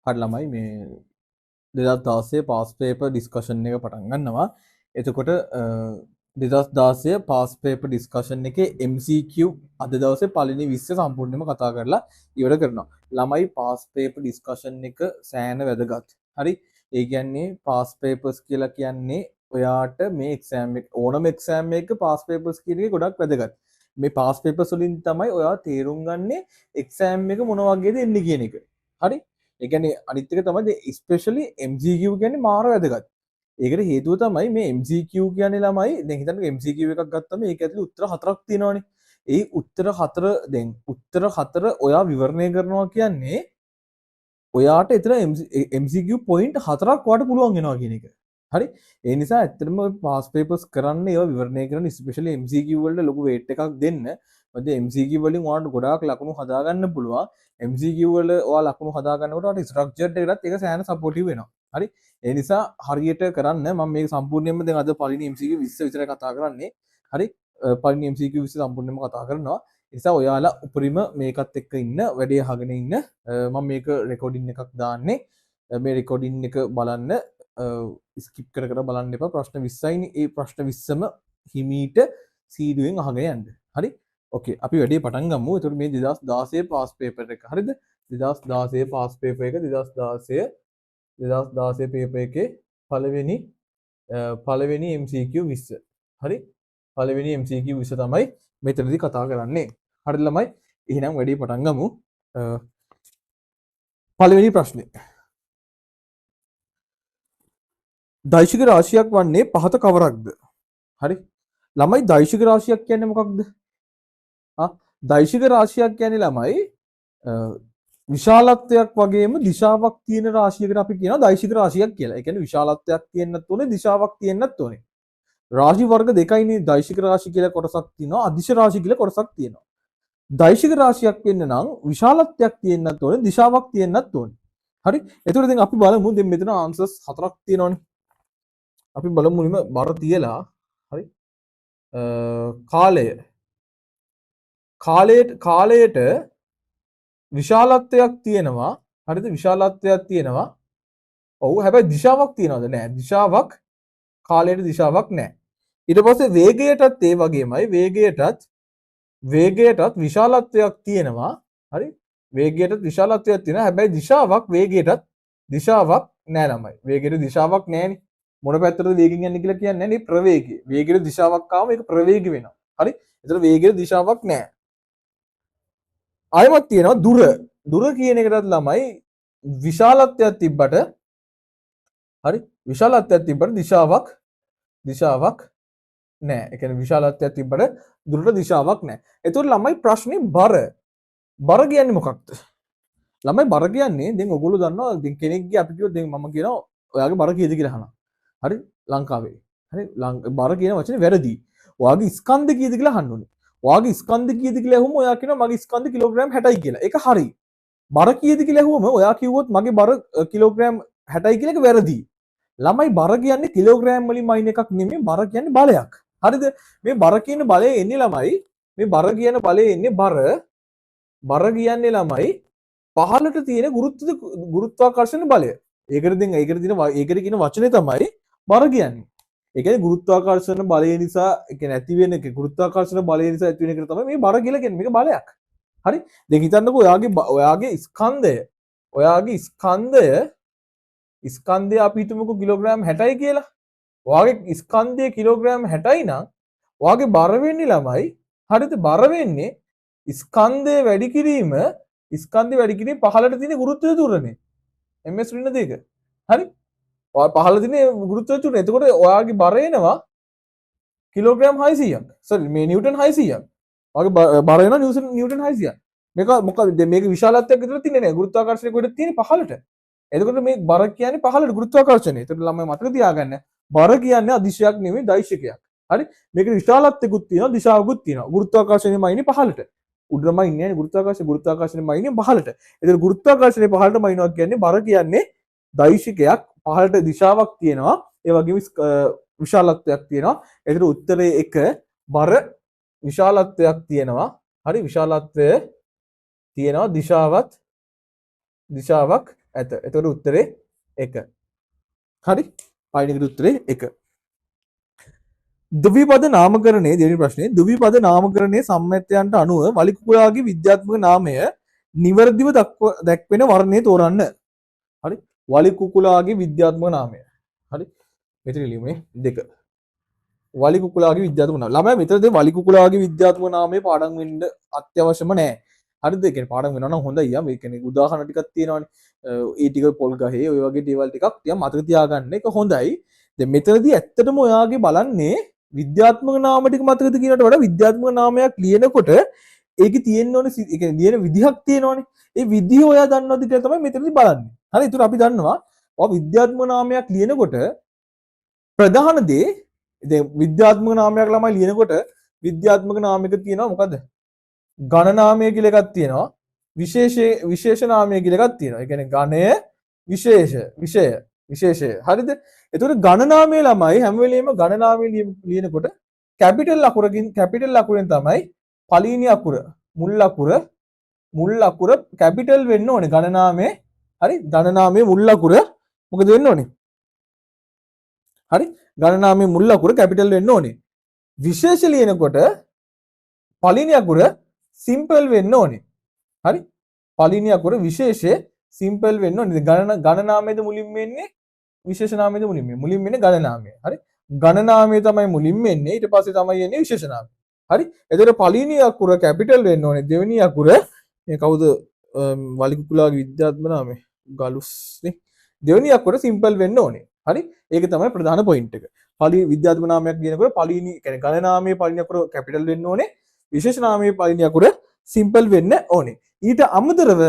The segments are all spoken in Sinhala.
හරි ළමයි මේ 2016 පාස් පේපර් ඩිස්කෂන් එක පටන් ගන්නවා. එතකොට 2016 පාස් පේපර් ඩිස්කෂන් එකේ MCQ අද දවසේ පළවෙනි 20 සම්පූර්ණයෙන්ම කතා කරලා ඉවර කරනවා. ළමයි පාස් පේපර් ඩිස්කෂන් එක සෑහෙන වැදගත්. හරි. ඒ කියන්නේ පාස් පේපර්ස් කියලා කියන්නේ ඔයාට මේ එක්සෑම් එක ඕනම එක්සෑම් එකක පාස් පේපර්ස් කියන එක ගොඩක් වැදගත්. මේ පාස් පේපර්ස් වලින් තමයි ඔයා තේරුම් ගන්නේ එක්සෑම් එක මොන වගේද එන්නේ කියන එක. හරි. ඒ කියන්නේ අනිත් එක තමයි ස්පෙෂලි MCQ කියන්නේ මාර වැදගත්. ඒකට හේතුව තමයි මේ MCQ කියන්නේ ළමයි දැන් හිතන්න MCQ එකක් ගත්තම ඒක ඇතුලේ උත්තර හතරක් තියෙනවානේ. ඒ උත්තර හතර දැන් උත්තර හතර ඔයා විවරණය කරනවා කියන්නේ ඔයාට එතන MCQ පොයින්ට් හතරක් වාට පුළුවන් වෙනවා කියන එක. හරි. ඒ නිසා ඇත්තටම පාස් පේපර්ස් කරන්න ඒවා විවරණය කරන ස්පෙෂලි MCQ වලට ලොකු වේට් එකක් දෙන්න. මොකද MCQ වලින් ඔයාලට ගොඩාක් ලකුණු හදාගන්න පුළුවන්. MCQ වල ඔයා ලකුණු හදාගන්නකොට ඔයාලට ස්ට්‍රක්චර්ඩ් එකටත් ඒක සෑහෙන සපෝටිව් වෙනවා. හරි. ඒ නිසා හරියට කරන්න මම මේක සම්පූර්ණයෙන්ම දැන් අද පළවෙනි MCQ 20 විතර කතා කරන්නේ. හරි. පළවෙනි MCQ 20 සම්පූර්ණයෙන්ම කතා කරනවා. ඒ නිසා ඔයාලා උපරිම මේකත් එක්ක ඉන්න වැඩේ අහගෙන ඉන්න. මම මේක රෙකෝඩින් එකක් දාන්නේ. මේ රෙකෝඩින් එක බලන්න ස්කිප් කර කර බලන්න එපා. ප්‍රශ්න 20යිනේ. ඒ ප්‍රශ්න 20ම හිමීට සීඩුවෙන් අහගෙන යන්න. හරි. ඕකේ අපි වැඩේ පටන් ගමු. එතකොට මේ 2016 පාස් පේපර් එක. හරිද? 2016 පාස් පේපර් එක 2016 පේපර් එකේ පළවෙනි MCQ 20. හරි? පළවෙනි MCQ 20 තමයි මෙතනදී කතා කරන්නේ. හරිද ළමයි? එහෙනම් වැඩේ පටන් ගමු. පළවෙනි ප්‍රශ්නේ. දෛශික රාශියක් වන්නේ පහත කවරක්ද? හරි? ළමයි දෛශික රාශියක් කියන්නේ මොකක්ද? දෛශික රාශියක් කියන්නේ ළමයි විශාලත්වයක් වගේම දිශාවක් තියෙන රාශියකට අපි කියනවා දෛශික රාශියක් කියලා. ඒ කියන්නේ විශාලත්වයක් තියෙන්නත් ඕනේ දිශාවක් තියෙන්නත් ඕනේ. රාශි වර්ග දෙකයිනේ දෛශික රාශි කියලා කොටසක් තියෙනවා අදිශ රාශි කියලා කොටසක් තියෙනවා. දෛශික රාශියක් වෙන්න නම් විශාලත්වයක් තියෙන්නත් ඕනේ දිශාවක් තියෙන්නත් ඕනේ. හරි? එතකොට දැන් අපි බලමු දැන් මෙතන ආන්සර්ස් හතරක් තියෙනවනේ. අපි බලමු මුලින්ම බර තියලා හරි? කාලයට විශාලත්වයක් තියෙනවා. හරිද? විශාලත්වයක් තියෙනවා. ඔව් හැබැයි දිශාවක් තියනවද? නැහැ. දිශාවක් කාලයට දිශාවක් නැහැ. ඊට පස්සේ වේගයටත් ඒ වගේමයි වේගයටත් විශාලත්වයක් තියෙනවා. හරි? වේගයටත් විශාලත්වයක් තියෙනවා. හැබැයි දිශාවක් වේගයටත් දිශාවක් නැහැ ළමයි. වේගයට දිශාවක් නැහැනේ. මොන පැත්තටද වේගෙන් යන්නේ කියලා කියන්නේ නැහැ නේ ප්‍රවේගය. වේගයට දිශාවක් ආවම ඒක ප්‍රවේගී වෙනවා. හරි? ඒතර වේගයට දිශාවක් නැහැ. ආයමත් තියෙනවා දුර කියන එකටත් ළමයි විශාලත්වයක් තිබ්බට හරි විශාලත්වයක් තිබ්බට දිශාවක් නැහැ. ඒ කියන්නේ විශාලත්වයක් තිබ්බට දුරට දිශාවක් නැහැ. ඒතකොට ළමයි ප්‍රශ්නේ බර කියන්නේ මොකක්ද? ළමයි බර කියන්නේ දැන් ඔයගොල්ලෝ දන්නවා දැන් කෙනෙක්ගේ අපි කිව්වොත් දැන් මම කියනවා ඔයාගේ බර කීයද කියලා අහනවා. හරි ලංකාවේ. හරි බර කියන වචනේ වැරදි. ඔයාගේ ස්කන්ධ කීයද කියලා අහන්න ඕනේ. ඔයාගේ ස්කන්ධ කීයද කියලා අහුවම ඔයා කියනවා මගේ ස්කන්ධ කිලෝග්‍රෑම් 60යි කියලා. ඒක හරි. බර කීයද කියලා අහුවම ඔයා කිව්වොත් මගේ බර කිලෝග්‍රෑම් 60යි කියලා ඒක වැරදි. ළමයි බර කියන්නේ කිලෝග්‍රෑම් වලින් මයින් එකක් නෙමෙයි බර කියන්නේ බලයක්. හරිද? මේ බර කියන බලය එන්නේ ළමයි මේ බර කියන බලය එන්නේ බර කියන්නේ ළමයි පහළට තියෙන ගුරුත්වාකර්ෂණ බලය. ඒකට කියන වචනේ තමයි බර කියන්නේ. ඒ කියන්නේ ගුරුත්වාකර්ෂණ බලය නිසා ඒ කියන්නේ ඇති වෙන ගුරුත්වාකර්ෂණ බලය නිසා ඇති වෙන එක තමයි මේ බර කියලා කියන්නේ. මේක බලයක්. හරි? දැන් හිතන්නකෝ ඔයාගේ ස්කන්ධය අපි හිතමුකෝ කිලෝග්‍රෑම් 60යි කියලා. ඔයාගේ ස්කන්ධය කිලෝග්‍රෑම් 60යි නම් ඔයාගේ බර වෙන්නේ ළමයි හරිද? බර වෙන්නේ ස්කන්ධය වැඩි කිරීම පහළට තියෙන ගුරුත්වය තුරනේ. MS ඍණ 2. හරි? පහළ තියෙන ගුරුත්වය තුන. එතකොට ඔයාගේ බර එනවා කිලෝග්‍රෑම් 600ක්. සෝරි මේ නිව්ටන් 600ක්. ඔයාගේ බර එනවා නිව්ටන් 600ක්. මේක මොකද මේක විශාලත්වයක් විතර තියෙන්නේ නැහැ. ගුරුත්වාකර්ෂණය කොහෙද තියෙන්නේ පහළට. එතකොට මේ බර කියන්නේ පහළට ගුරුත්වාකර්ෂණය. එතකොට ළමයි මතක තියාගන්න. බර කියන්නේ අදිශයක් නෙමෙයි දෛශිකයක්. හරි? මේක විශාලත්වයකුත් තියෙනවා දිශාවකුත් තියෙනවා. ගුරුත්වාකර්ෂණයම ඉන්නේ පහළට. උඩරම ඉන්නේ ගුරුත්වාකර්ෂණයම ඉන්නේ පහළට. එතකොට ගුරුත්වාකර්ෂණය පහළට මයින්නවා කියන්නේ බර කියන්නේ දෛශිකයක් පහළට දිශාවක් තියෙනවා. ඒ වගේම විශාලත්වයක් තියෙනවා. ඒතර උත්තරේ 1 බර විශාලත්වයක් තියෙනවා. හරි විශාලත්වය තියෙනවා දිශාවක් ඇත. එතකොට උත්තරේ 1. හරි. පළවෙනි උත්තරේ 1. ද්විපද නාමකරණයේ දෙවෙනි ප්‍රශ්නේ ද්විපද නාමකරණයේ සම්මතයන්ට අනුව වලිකුකුලාගේ විද්‍යාත්මක නාමය නිවැරදිව දැක්වෙන වර්ණය තෝරන්න. හරි. වලිකුකුලාගේ විද්‍යාත්මක නාමය. හරි. මෙතන ලියුමේ 2. වලිකුකුලාගේ විද්‍යාත්මක නාමය. ළමයා මෙතනදී වලිකුකුලාගේ විද්‍යාත්මක නාමය පාඩම් වෙන්න අත්‍යවශ්‍යම නැහැ. හරිද? ඒ කියන්නේ පාඩම් වෙනවා නම් හොඳයි. යා මේ කියන්නේ උදාහරණ ටිකක් තියෙනවානේ. ඒ ටික පොල් ගහේ ඔය වගේ දේවල් ටිකක් තියා මතක තියාගන්න එක හොඳයි. දැන් මෙතනදී ඇත්තටම ඔයාගේ බලන්නේ විද්‍යාත්මක නාම ටික මතකද කියනට වඩා විද්‍යාත්මක නාමයක් ලියනකොට ඒකේ තියෙන්න ඕනේ ඒ කියන්නේ ලියන විදිහක් තියෙනවානේ. ඒ විදිහ ඔයා දන්නවද කියලා තමයි මෙතනදී බලන්නේ. හරි. ඒතර අපි දන්නවා ඔය විද්‍යාත්මක නාමයක් ලියනකොට ප්‍රධාන දේ දැන් විද්‍යාත්මක නාමයක් ළමයි ලියනකොට විද්‍යාත්මක නාමයක තියෙනවා මොකද්ද? ඝන නාමය කියලා එකක් තියෙනවා. විශේෂ නාමය කියලා එකක් තියෙනවා. ඒ කියන්නේ ඝනය විශේෂය. හරිද? එතකොට ඝන නාමය ළමයි හැම වෙලෙම ඝන නාමය ලියනකොට කැපිටල් අකුරෙන් තමයි පළවෙනි අකුර මුල් අකුර කැපිටල් වෙන්න ඕනේ ඝන නාමයේ. හරි? ඝන නාමයේ මුල් අකුර මොකද වෙන්න ඕනේ? හරි? ඝන නාමයේ මුල් අකුර කැපිටල් වෙන්න ඕනේ. විශේෂ ලියනකොට පළවෙනි අකුර සිම්පල් වෙන්න ඕනේ. හරි? පළවෙනි අකුර විශේෂය සිම්පල් වෙන්න ඕනේ. ඝන නාමයේද මුලින්ම එන්නේ විශේෂ නාමයේද මුලින්ම එන්නේ? මුලින්ම එන්නේ ඝන නාමය. හරි? ඝන නාමය තමයි මුලින්ම එන්නේ. ඊට පස්සේ තමයි එන්නේ විශේෂ නාමය. හරි? එතකොට පළවෙනි අකුර කැපිටල් වෙන්න ඕනේ. දෙවෙනි අකුර මේ කවුද වලිකුකුලාගේ විද්‍යාත්මක නාමය? ගලුස් නේ. දෙවෙනි අකුර සිම්පල් වෙන්න ඕනේ. හරි? ඒක තමයි ප්‍රධාන පොයින්ට් එක. පළවෙනි විද්‍යාත්මක naමයක් කියනකොට පළවෙනි කියන්නේ ඝන නාමයේ පළවෙනි අකුර කැපිටල් වෙන්න ඕනේ. විශේෂ නාමයේ පළවෙනි අකුර සිම්පල් වෙන්න ඕනේ. ඊට අමතරව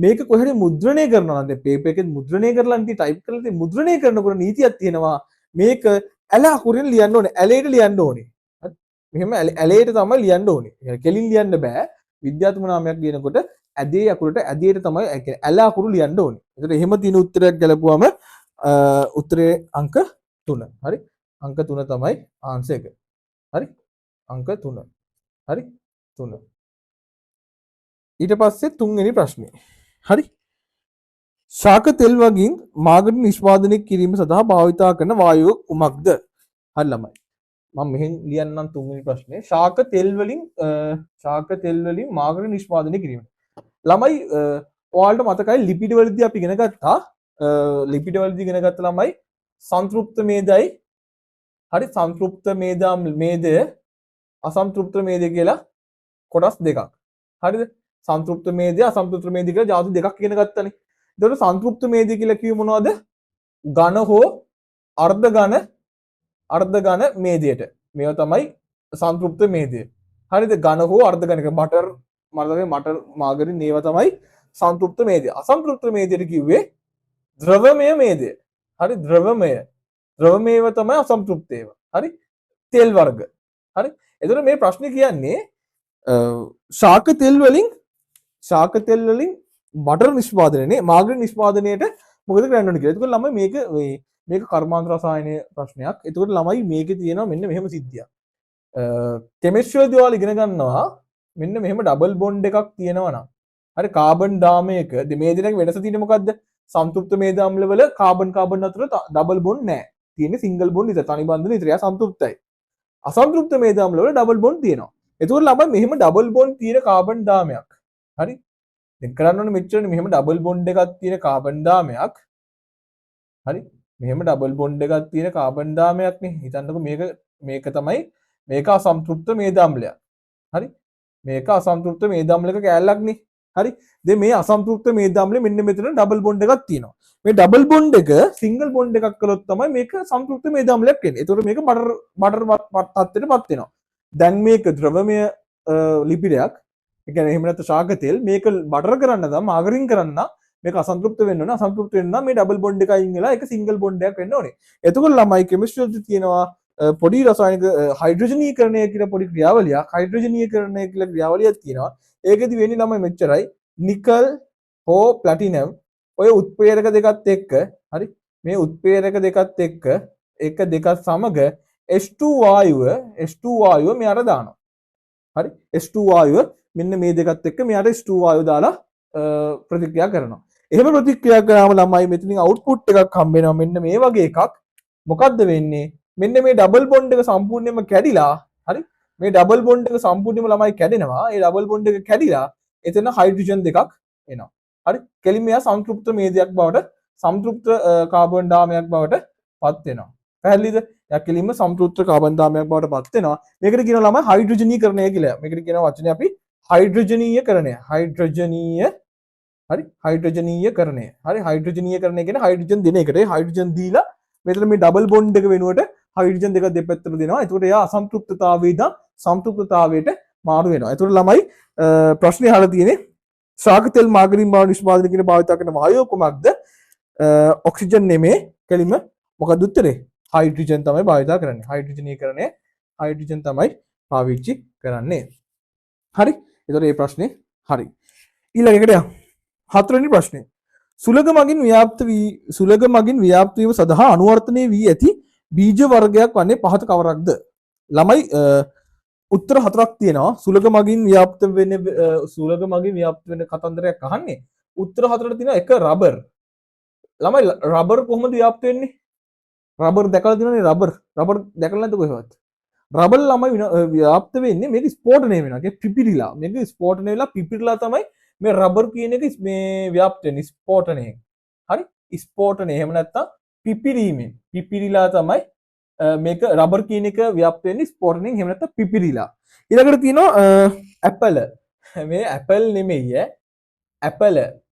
මේක කොහේ මුද්‍රණය කරනවා නම් දැන් පේපර් එකේ මුද්‍රණය කරලා ඉතින් ටයිප් කරලා ඉතින් මුද්‍රණය කරනකොට නීතියක් තියෙනවා. මේක ඇල අකුරෙන් ලියන්න ඕනේ. ඇලේට ලියන්න ඕනේ. හරි? මෙහෙම ඇලේට තමයි ලියන්න ඕනේ. කෙලින් ලියන්න බෑ. විද්‍යාත්මක නාමයක් ලියනකොට ඇදේ අකුරට ඇදේට තමයි ඇල අකුරු ලියන්න ඕනේ. ඒකට එහෙම තියෙන උත්තරයක් ගැලපුවාම උත්තරේ අංක 3. හරි? අංක 3 තමයි ආන්සර් එක. හරි? අංක 3. හරි? 3. ඊට පස්සේ තුන්වෙනි ප්‍රශ්නේ. හරි? ශාක තෙල් වගින් මාගට නිෂ්පාදනය කිරීම සඳහා භාවිතා කරන වායුව කුමක්ද? හරි ළමයි. මම මෙහෙන් ලියන්නම් තුන්වෙනි ප්‍රශ්නේ. ශාක තෙල් වලින් මාගට නිෂ්පාදනය කිරීම. ළමයි ඔයාලට මතකයි ලිපිඩ වලදී අපි ඉගෙන ගත්තා. ලිපිඩ වලදී ඉගෙන ගත්ත ළමයි සංතෘප්ත මේදයි හරි සංතෘප්ත මේදය අසන්තෘප්ත මේදය කියලා කොටස් දෙකක්. හරිද? සංතෘප්ත මේදය අසන්තෘප්ත මේදය කියලා ජාති දෙකක් ඉගෙන ගත්තනේ. එතකොට සංතෘප්ත මේදය කියලා කිව්වේ මොනවද? ඝන හෝ අර්ධ ඝන මේදයට. මේවා තමයි සංතෘප්ත මේදය. හරිද? ඝන හෝ අර්ධ ඝන බටර් මාගරින් ඒවා තමයි සංතෘප්ත මේදය. අසන්තෘප්ත මේදයට කිව්වේ ද්‍රවමය මේදය. හරි? ද්‍රවමයව තමයි අසන්තෘප්ත ඒවා. හරි? තෙල් වර්ග. හරි? එතකොට මේ ප්‍රශ්නේ කියන්නේ ශාක තෙල් වලින් බටර් නිෂ්පාදනයේ මාගරින් නිෂ්පාදනයේට මොකද කරන්න ඕනේ කියලා. එතකොට ළමයි මේක කර්මාන්ත රසායන ප්‍රශ්නයක්. එතකොට ළමයි මේකේ තියෙනවා මෙන්න මෙහෙම සිද්ධියක්. කෙමිස්ට්‍රි වලදී ඔයාලා ඉගෙන ගන්නවා මෙන්න මෙහෙම ඩබල් බොන්ඩ් එකක් තියෙනවා නම්. හරි කාබන් දාමයක මේ දෙකේ වෙනස තියෙන්නේ මොකද්ද? සංතෘප්ත මේද අම්ල වල කාබන් අතර ඩබල් බොන්ඩ් නැහැ. තියෙන්නේ සිංගල් බොන්ඩ් විතර. තනි බන්ධන විතර. එයා සංතෘප්තයි. අසන්තෘප්ත මේද අම්ල වල ඩබල් බොන්ඩ් තියෙනවා. එතකොට ළමයි මෙහෙම ඩබල් බොන්ඩ් තියෙන කාබන් දාමයක්. හරි? දැන් කරන්න ඕනේ මෙච්චරනේ මෙහෙම ඩබල් බොන්ඩ් එකක් තියෙන කාබන් දාමයක්. හරි? මෙහෙම ඩබල් බොන්ඩ් එකක් තියෙන කාබන් දාමයක් නේ. හිතන්නකෝ මේක තමයි මේක අසන්තෘප්ත මේද අම්ලයක්. හරි? මේක අසන්තෘප්ත මේද අම්ලයක කෑල්ලක් නේ. හරි? දැන් මේ අසන්තෘප්ත මේද අම්ලෙ මෙන්න මෙතන ඩබල් බොන්ඩ් එකක් තියෙනවා. මේ ඩබල් බොන්ඩ් එක සිංගල් බොන්ඩ් එකක් කළොත් තමයි මේක සංතෘප්ත මේද අම්ලයක් වෙන්නේ. ඒතකොට මේක බටර් තත්ත්වයටපත් වෙනවා. දැන් මේක ද්‍රවමය ලිපිඩයක්. ඒ කියන්නේ එහෙම නැත්නම් ශාක තෙල් මේක බටර් කරන්න නම් මාගරින් කරන්න මේක අසන්තෘප්ත වෙන්න ඕනේ. අසන්තෘප්ත වෙන්න නම් මේ ඩබල් බොන්ඩ් එකයි අයින් වෙලා ඒක සිංගල් බොන්ඩ් එකක් වෙන්න ඕනේ. එතකොට ළමයි කෙමිස්ට්‍රි වලදී තියෙනවා පොඩි රසායනික හයිඩ්‍රජනීකරණය කියලා පොඩි ක්‍රියාවලියක්. හයිඩ්‍රජනීකරණය කියලා ක්‍රියාවලියක් තියෙනවා. ඒකෙදි වෙන්නේ ළමයි මෙච්චරයි. නිකල් හෝ ප්ලැටිනම් ඔය උත්ප්‍රේරක දෙකත් එක්ක හරි මේ උත්ප්‍රේරක දෙකත් එක්ක එක දෙකක් සමග H2 වායුව මෙයාට දානවා. හරි? H2 වායුව මෙන්න මේ දෙකත් එක්ක මෙයාට H2 වායුව දාලා ප්‍රතික්‍රියා කරනවා. එහෙම ප්‍රතික්‍රියා කරාම ළමයි මෙතනින් අවුට්පුට් එකක් හම්බ වෙනවා මෙන්න මේ වගේ එකක්. මොකද්ද වෙන්නේ? මෙන්න මේ ඩබල් බොන්ඩ් එක සම්පූර්ණයෙන්ම කැඩිලා හරි මේ ඩබල් බොන්ඩ් එක සම්පූර්ණයෙන්ම ළමයි කැඩෙනවා. ඒ ඩබල් බොන්ඩ් එක කැඩිලා එතන හයිඩ්‍රජන් දෙකක් එනවා. හරි කෙලින්ම එයා සංතෘප්ත මේදයක් බවට සංතෘප්ත කාබන් දාමයක් බවට පත් වෙනවා. පැහැදිලිද? එයා කෙලින්ම සංතෘප්ත කාබන් දාමයක් බවට පත් වෙනවා. මේකට කියනවා ළමයි හයිඩ්‍රජනීකරණය කියලා. මේකට කියනවා වචනේ අපි හයිඩ්‍රජනීයකරණය. හයිඩ්‍රජනීය හරි හයිඩ්‍රජනීයකරණය. හරි හයිඩ්‍රජනීයකරණය කියන්නේ හයිඩ්‍රජන් දෙන එකට. ඒ හයිඩ්‍රජන් දීලා මෙතන මේ ඩබල් බොන්ඩ් එක වෙනුවට හයිඩ්‍රජන් දෙක දෙපැත්තට දෙනවා. එතකොට එයා අසන්තෘප්තතාවයේ ඉඳන් සන්තෘප්තතාවයට මාරු වෙනවා. එතකොට ළමයි ප්‍රශ්නේ අහලා තියෙන්නේ ශාක තෙල් මාගරින් බව නිෂ්පාදනය කරන භාවිත කරන වායුව කුමක්ද? ඔක්සිජන් නෙමේ. කෙලින්ම මොකක්ද උත්තරේ? හයිඩ්‍රජන් තමයි භාවිත කරන්නේ. හයිඩ්‍රජනීකරණය හයිඩ්‍රජන් තමයි පාවිච්චි කරන්නේ. හරි. එතකොට මේ ප්‍රශ්නේ හරි. ඊළඟට යමු. හතරවෙනි ප්‍රශ්නේ. සුලග මගින් ව්‍යාප්ත වීම සඳහා අනුවර්තනය වී ඇති බීජ වර්ගයක් වන්නේ පහත කවරක්ද? ළමයි උත්තර හතරක් තියෙනවා. සුලග මගින් ව්‍යාප්ත වෙන කතන්දරයක් අහන්නේ. උත්තර හතරට තියෙනවා එක රබර්. ළමයි රබර් කොහොමද ව්‍යාප්ත වෙන්නේ? රබර් දැකලා තියෙනවනේ රබර් දැකලා නැද්ද කොහෙවත්? රබර් ළමයි ව්‍යාප්ත වෙන්නේ මේක ස්පෝටනය වෙනවා. ඒක පිපිරිලා. මේක ස්පෝටනය වෙලා පිපිරිලා තමයි මේ රබර් කියන එක මේ ව්‍යාප්ත වෙන්නේ ස්පෝටනයෙන්. හරි? ස්පෝටනය එහෙම නැත්නම් පිපිරීමෙන්. පිපිරිලා තමයි මේක රබර් කියන එක ව්‍යාප්ත වෙන්නේ ස්පෝටනයෙන් එහෙම නැත්නම් පිපිරිලා. ඊළඟට තියෙනවා ඇපල්. මේ ඇපල් නෙමෙයි ඈ.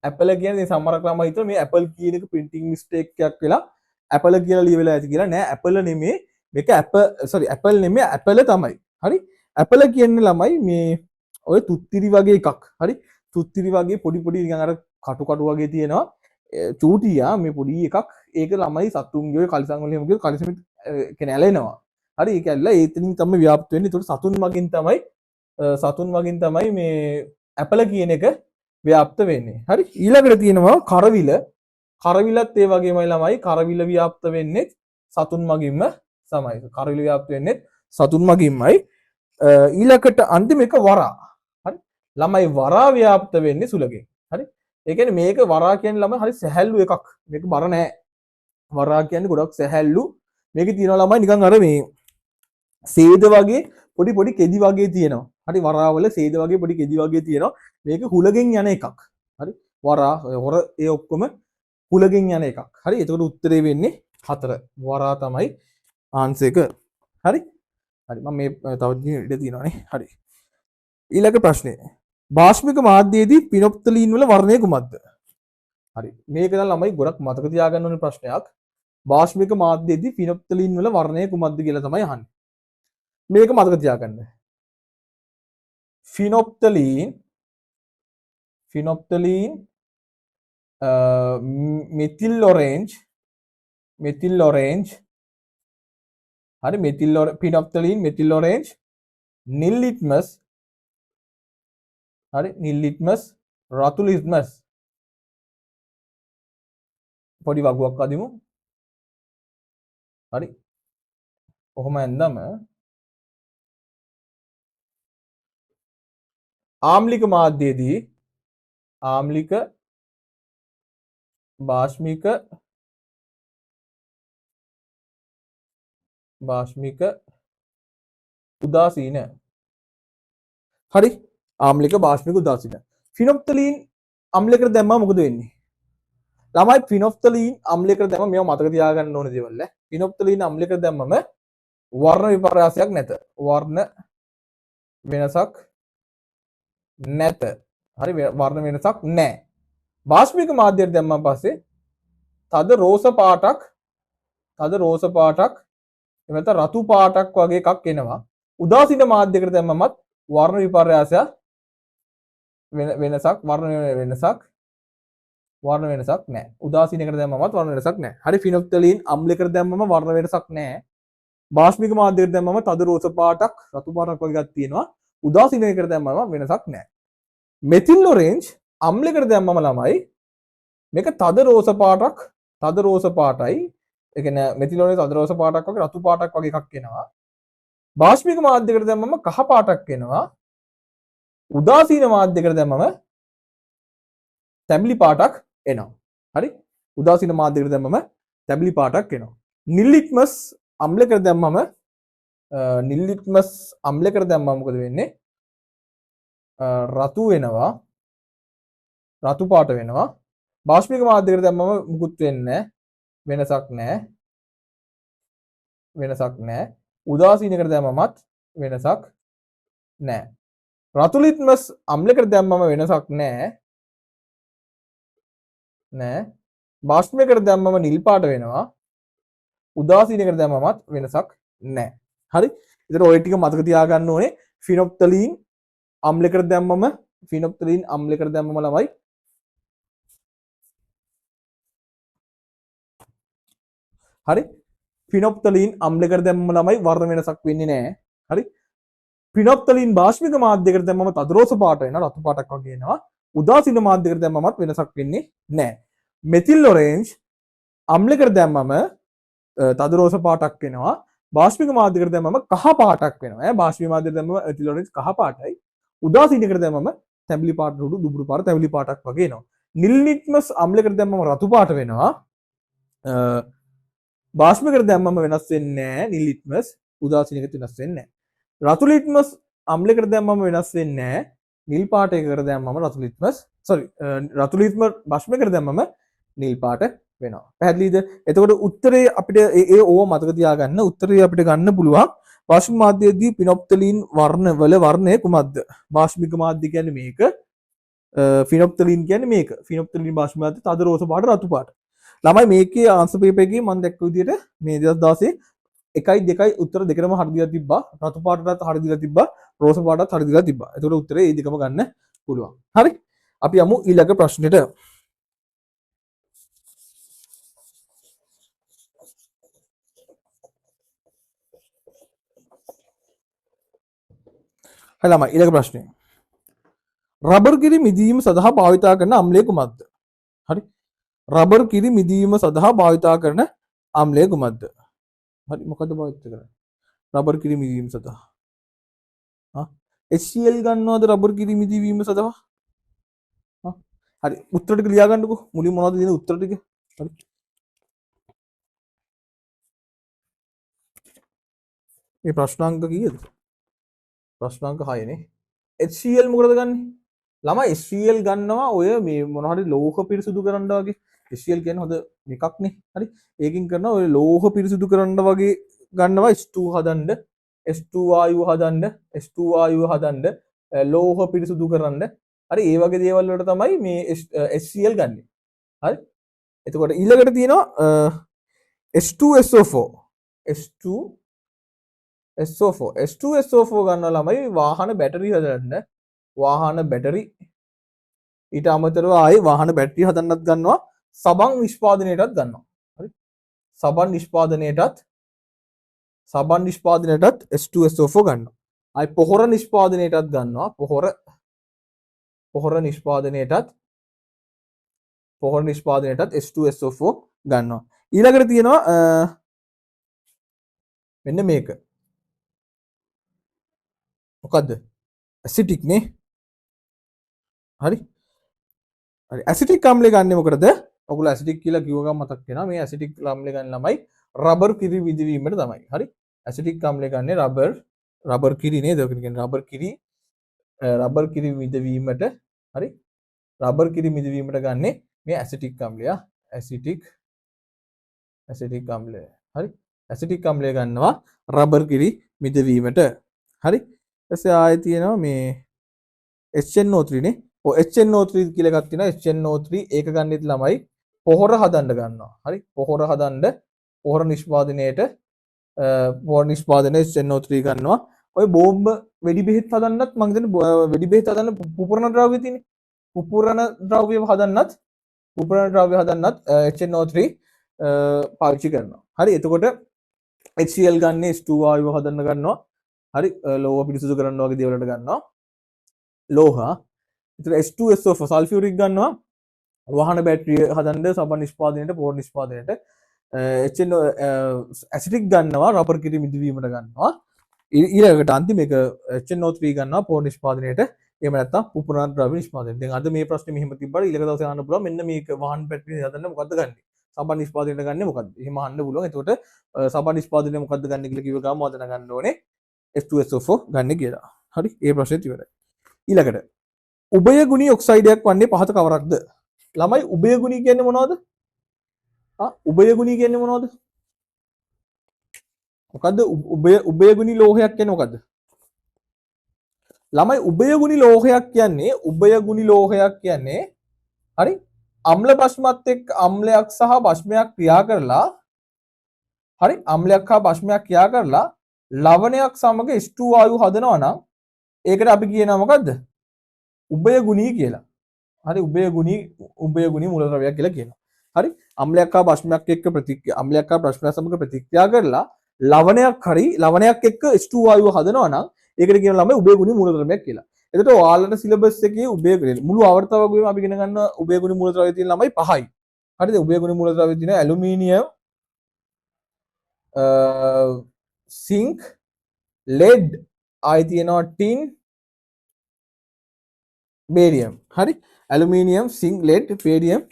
ඇපල් කියන්නේ සමහරක් ළමයි හිතුවා මේ ඇපල් කියන එක printing mistake එකක් වෙලා ඇපල් කියලා ලියවිලා ඇති කියලා. නෑ ඇපල් නෙමෙයි. මේක ඇපල් නෙමෙයි ඇපල් තමයි. හරි? ඇපල් කියන්නේ ළමයි මේ ඔය තුත්තිරි වගේ එකක්. හරි? තුත්තිරි වගේ පොඩි නිකන් අර කටු වගේ තියෙනවා. චූටියා මේ පොඩි එකක්. ඒක ළමයි සතුන්ගේ කලිසම් වල එහෙම කියලා කලිසම් කියන්නේ ඇලෙනවා. හරි? ඒක ඇල්ලලා ඒතනින් තමයි ව්‍යාප්ත වෙන්නේ. ඒකට සතුන් මගින් තමයි මේ ඇපල් කියන එක ව්‍යාප්ත වෙන්නේ. හරි? ඊළඟට තියෙනවා කරවිල. කරවිලත් ඒ වගේමයි ළමයි. කරවිල ව්‍යාප්ත වෙන්නේ සතුන් මගින්ම තමයි. කරවිල ව්‍යාප්ත වෙන්නේ සතුන් මගින්මයි. ඊළඟට අන්තිම එක වරා. හරි? ළමයි වරා ව්‍යාප්ත වෙන්නේ සුලගෙන්. හරි? ඒ කියන්නේ මේක වරා කියන්නේ ළමයි හරි සැහැල්ලු එකක්. මේක බර නෑ. වරා කියන්නේ ගොඩක් සැහැල්ලු. මේකේ තියෙනවා ළමයි නිකන් අර මේ සේද වගේ පොඩි කෙදි වගේ තියෙනවා. හරි වරාවල සේද වගේ පොඩි කෙදි වගේ තියෙනවා. මේක හුලගෙන් යන එකක්. හරි? වරා හොර ඒ ඔක්කොම හුලගෙන් යන එකක්. හරි? එතකොට උත්තරේ වෙන්නේ 4. වරා තමයි ආන්සර් එක. හරි? හරි මම මේ තව ඉඩ තියෙනවානේ. හරි. ඊළඟ ප්‍රශ්නේ. භාෂ්මික මාධ්‍යයේදී පිනොප්තලීන් වල වර්ණය කුමක්ද? හරි. මේක නම් ළමයි ගොඩක් මතක තියාගන්න ඕනේ ප්‍රශ්නයක්. භාෂ්මික මාධ්‍යයේදී පිනොප්තලීන් වල වර්ණය කුමක්ද කියලා තමයි අහන්නේ. මේක මතක තියාගන්න. ෆිනොප්තලීන් මෙතිල් ඔරෙන්ජ් හරි පිනොප්තලීන් මෙතිල් ඔරෙන්ජ් නිල් ලිට්මස් හරි නිල් ලිට්මස් රතු ලිට්මස් පොඩි වගුවක් අදිමු. හරි කොහොම ඇන්දම ආම්ලික මාධ්‍යයේදී ආම්ලික භාෂ්මික උදාසීන. හරි ආම්ලික භාෂ්මික උදාසීන. ෆිනොප්තලීන් අම්ලයකට දැම්මම මොකද වෙන්නේ? ළමයි ෆිනොප්තලීන් අම්ලයකට දැම්මම මේව මතක තියාගන්න ඕන දේවල්. ෆිනොප්තලීන් අම්ලයකට දැම්මම වර්ණ විපර්යාසයක් නැත. වර්ණ වෙනසක් නැත. හරි වර්ණ වෙනසක් නැහැ. භාෂ්මික මාධ්‍යයට දැම්මම පස්සේ තද රෝස පාටක් එමෙත රතු පාටක් වගේ එකක් එනවා. උදාසීන මාධ්‍යයකට දැම්මමත් වර්ණ විපර්යාසයක් වර්ණ වෙනසක් නැහැ. උදාසීනයකට දැම්මමත් වර්ණ වෙනසක් නැහැ. හරි ෆිනොප්තලීන් අම්ලයකට දැම්මම වර්ණ වෙනසක් නැහැ. භාෂ්මික මාධ්‍යයකට දැම්මම තද රෝස පාටක් රතු පාටක් වගේ එකක් තියෙනවා. උදාසීනයකට දැම්මම වෙනසක් නැහැ. මෙතිල් ඔරෙන්ජ් අම්ලයකට දැම්මම ළමයි මේක තද රෝස පාටයි. ඒ කියන්නේ මෙතිල් ඔරෙන්ජ් තද රෝස පාටක් වගේ රතු පාටක් වගේ එකක් එනවා. භාෂ්මික මාධ්‍යයකට දැම්මම කහ පාටක් එනවා. උදාසීන මාධ්‍යයකට දැම්මම තැඹිලි පාටක් එනවා. හරි? උදාසීන මාධ්‍යයකට දැම්මම තැඹිලි පාටක් එනවා. නිල් ලිට්මස් අම්ලයකට දැම්මම නිල් ලිට්මස් අම්ලයකට දැම්මම මොකද වෙන්නේ? රතු වෙනවා. රතු පාට වෙනවා. බාෂ්පික මාධ්‍යයකට දැම්මම මුකුත් වෙන්නේ වෙනසක් නැහැ. වෙනසක් නැහැ. උදාසීනකට දැම්මමත් වෙනසක් නැහැ. රතු ලිට්මස් අම්ලයකට දැම්මම වෙනසක් නැහැ. බාෂ්පයකට දැම්මම නිල් පාට වෙනවා. උදාසීනකට දැම්මමත් වෙනසක් නැහැ. හරි? ඒතර ඔය ටික මතක තියාගන්න ඕනේ. ෆිනොප්තලීන් අම්ලයකට දැම්මම ෆිනොප්තලීන් අම්ලයකට දැම්මම ළමයි හරි? ෆිනොප්තලීන් අම්ලයකට දැම්මම ළමයි වර්ණ වෙනසක් වෙන්නේ නැහැ. හරි? ෆිනොප්තලීන් බාෂ්පික මාධ්‍යයකට දැම්මම තදරෝස පාට වෙනවා. රතු පාටක් වගේ එනවා. උදාසීන මාධ්‍යයකට දැම්මමත් වෙනසක් වෙන්නේ නැහැ. මෙතිල් ඔරෙන්ජ් අම්ලයකට දැම්මම තදරෝස පාටක් වෙනවා. බාෂ්පික මාධ්‍යයකට දැම්මම කහ පාටක් වෙනවා. බාෂ්පික මාධ්‍යයකට දැම්මම මෙතිල් ඔරෙන්ජ් කහ පාටයි. උදාසීනකට දැම්මම තැඹිලි පාට උඩු දුඹුරු පාට තැඹිලි පාටක් වගේ එනවා. නිල් ලිට්මස් අම්ලයකට දැම්මම රතු පාට වෙනවා. බාෂ්පයකට දැම්මම වෙනස් වෙන්නේ නැහැ. නිල් ලිට්මස් උදාසීනකට වෙනස් වෙන්නේ නැහැ. රතු ලිට්මස් අම්ලයකට දැම්මම වෙනස් වෙන්නේ නැහැ. නිල් පාටයකට දැම්මම රතු ලිට්මස් රතු ලිට්මස් බාෂ්පයකට දැම්මම නිල් පාට වෙනවා. පැහැදිලිද? එතකොට උත්තරේ අපිට ඒ ඕව මතක තියාගන්න. උත්තරේ අපිට ගන්න පුළුවන්. බාෂ්පික මාධ්‍යයේදී පිනොප්තලීන් වර්ණවල වර්ණය කුමක්ද? බාෂ්පික මාධ්‍ය කියන්නේ මේක. ෆිනොප්තලීන් කියන්නේ මේක. ෆිනොප්තලීන් බාෂ්පික මාධ්‍ය තද රෝස පාට රතු පාට. ළමයි මේකේ ආන්සර් පේපර් එකේ මම දැක්ක විදිහට මේ 2016 1යි 2යි උත්තර දෙකම හරි දීලා තිබ්බා. රතු පාටටත් හරි දීලා තිබ්බා. රෝස පාටටත් හරි දීලා තිබ්බා. ඒතකොට උත්තරේ මේ දෙකම ගන්න පුළුවන්. හරි? අපි යමු ඊළඟ ප්‍රශ්නෙට. හරි ළමයි ඊළඟ ප්‍රශ්නේ. රබර් කිරි මිදීම සඳහා භාවිතා කරන අම්ලය කුමක්ද? හරි? රබර් කිරි මිදීම සඳහා භාවිතා කරන අම්ලය කුමක්ද? හරි මොකද්ද භාවිත කරන්නේ? රබර් කිරි මිදීම සඳහා. HCl ගන්නවද රබර් කිරි මිදීම සඳහා? හරි උත්තර ටික ලියා ගන්නකෝ. මුලින් මොනවද දෙන උත්තර ටික? හරි. මේ ප්‍රශ්නාංක කීයද? ප්‍රශ්නාංක 6 නේ. HCl මොකටද ගන්නෙ? ළමයි HCl ගන්නවා ඔය මේ මොන හරි ලෝහ පිරිසුදු කරන්න වගේ. HCl කියන්නේ හොඳ එකක් නේ. හරි. ඒකින් කරනවා ඔය ලෝහ පිරිසුදු කරන්න වගේ ගන්නවා H2 හදන්න, H2 වායුව හදන්න, H2 වායුව හදන්න, ලෝහ පිරිසුදු කරන්න. හරි ඒ වගේ දේවල් වලට තමයි මේ HCl ගන්නෙ. හරි. එතකොට ඊළඟට තියෙනවා H2SO4. H2SO4 ගන්නවා ළමයි වාහන බැටරි හදන්න. වාහන බැටරි ඊට අමතරව ආයේ වාහන බැටරි හදන්නත් ගන්නවා. සබන් නිෂ්පාදනයටත් ගන්නවා. හරි. සබන් නිෂ්පාදනයටත් H2SO4 ගන්නවා. ආයේ පොහොර නිෂ්පාදනයටත් ගන්නවා. පොහොර නිෂ්පාදනයටත් H2SO4 ගන්නවා. ඊළඟට තියෙනවා මෙන්න මේක. මොකද්ද? ඇසිටික් නේ. හරි. ඇසිටික් අම්ලය ගන්න මොකටද? ඔයගොල්ලෝ ඇසිටික් කියලා කිව්ව ගමන් මතක් වෙනවා. මේ ඇසිටික් අම්ලය ගන්න ළමයි රබර් කිරි විදවීමට තමයි. හරි. ඇසිටික් අම්ලය ගන්නේ රබර් කිරි නේද? ඔක කියන්නේ රබර් කිරි විදවීමට. හරි. රබර් කිරි විදවීමට ගන්නේ මේ ඇසිටික් අම්ලය. ඇසිටික් අම්ලය. හරි. ඇසිටික් අම්ලය ගන්නවා රබර් කිරි මිදවීමට. හරි. ඊපස්සේ ආයෙ තියෙනවා මේ HNO3 නේ. ඔය HNO3 කියලා එකක් තියෙනවා. HNO3 ඒක ගන්නෙත් ළමයි පොහොර හදන්න ගන්නවා. හරි. පොහොර නිෂ්පාදනයේට HNO3 ගන්නවා. ඔය බෝම්බ වෙඩි බෙහෙත් හදන්නත් මම හිතන්නේ වෙඩි බෙහෙත් හදන්න පුපුරන ද්‍රව්‍ය තියෙන්නේ. පුපුරන ද්‍රව්‍ය හදන්නත් HNO3 පාවිච්චි කරනවා. හරි. එතකොට HCl ගන්න H2 වායුව හදන්න ගන්නවා. හරි. ලෝහ පිරිසුදු කරන්න වගේ දේවල්ට ගන්නවා. ලෝහ. එතකොට H2SO4 සල්ෆියුරික් ගන්නවා. වාහන බැටරිය හදන්න සබන් නිෂ්පාදනයට, පොහොර නිෂ්පාදනයට. HNO ඇසිටික් ගන්නවා රබර් කිරි මිදවීමට ගන්නවා. ඊළඟට අන්තිම එක HNO3 ගන්නවා පොහොර නිෂ්පාදනයට එහෙම නැත්නම් උපුරණ ද්‍රව්‍ය නිෂ්පාදනය. දැන් අද මේ ප්‍රශ්නේ මෙහෙම තිබ්බට ඊළඟ දවසේ අහන්න පුළුවන් මෙන්න මේක වාහන බැටරිය හදන්න මොකද්ද ගන්නෙ? සබන් නිෂ්පාදනයට ගන්නෙ මොකද්ද? එහෙම අහන්න පුළුවන්. එතකොට සබන් නිෂ්පාදනය මොකද්ද ගන්නෙ කියලා කිව්ව ගමන් මම දැනගන්න ඕනේ H2SO4 ගන්න කියලා. හරි? ඒ ප්‍රශ්නේත් ඉවරයි. ඊළඟට උභයගුණී ඔක්සයිඩයක් වන්නේ පහත කවරක්ද? ළමයි උභයගුණී කියන්නේ මොනවද? උභයගුණී කියන්නේ මොනවද? මොකද්ද උභයගුණී ලෝහයක් කියන්නේ මොකද්ද? ළමයි උභයගුණී ලෝහයක් කියන්නේ හරි අම්ල භස්මත් එක්ක අම්ලයක් සහ භස්මයක් ක්‍රියා කරලා හරි අම්ලයක් හා භස්මයක් ක්‍රියා කරලා ලවණයක් සමග H2 වායු හදනවා නම් ඒකට අපි කියනවා මොකද්ද? උභයගුණී කියලා. හරි උභයගුණී මූලද්‍රව්‍යයක් කියලා කියනවා. හරි අම්ලයක් හා භස්මයක් එක්ක අම්ලයක් හා භස්මයක් සමග ප්‍රතික්‍රියා කරලා ලවණයක් එක්ක H2 වායුව හදනවා නම් ඒකට කියනවා ළමයි උභයගුණී මූලද්‍රව්‍යයක් කියලා. එතකොට ඔයාලට සිලබස් එකේ උභයගුණී මුළු ආවර්ත වගේම අපි ඉගෙන ගන්න උභයගුණී මූලද්‍රව්‍ය තියෙන ළමයි 5යි. හරිද? උභයගුණී මූලද්‍රව්‍ය තියෙන ඇලුමිනියම් සිංක් ලෙඩ් ආයි තියෙනවා ටින් බේරියම්. හරි ඇලුමිනියම් සිංක් ලෙඩ් බේරියම්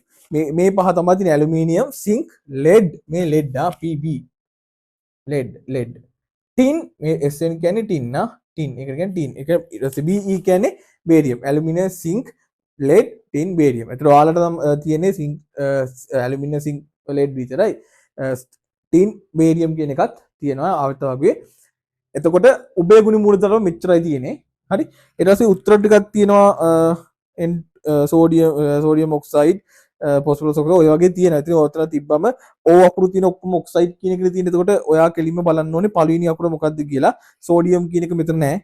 මේ පහ තමයි තියෙන ඇලුමිනියම් සිංක් ලෙඩ් මේ ලෙඩ් PB ලෙඩ් ටින් මේ SN කියන්නේ ටින් ටින් එක කියන්නේ ටින් එක ඊට පස්සේ BE කියන්නේ barium aluminium sync lead tin barium. ඒතර ඔයාලට තියෙන්නේ සිංක් ඇලුමිනියම් සිංක් ලෙඩ් විතරයි. ටින් බේරියම් කියන එකත් තියෙනවා ආවර්ත වගේ. එතකොට උභයගුණී මූලද්‍රව්‍ය මෙච්චරයි තියෙන්නේ. හරි ඊට පස්සේ උත්තර ටිකක් තියෙනවා සෝඩියම් ඔක්සයිඩ් පොස්ෆරස් ඔක්සයිඩ් ඔය වගේ තියෙනවා. ඉතින් ඔතන තිබ්බම O අකුරු තියෙන ඔක්කොම ඔක්සයිඩ් කියන එකේ තියෙන. එතකොට ඔයා කෙලින්ම බලන්න ඕනේ පළවෙනි අකුර මොකක්ද කියලා. සෝඩියම් කියන එක මෙතන නැහැ.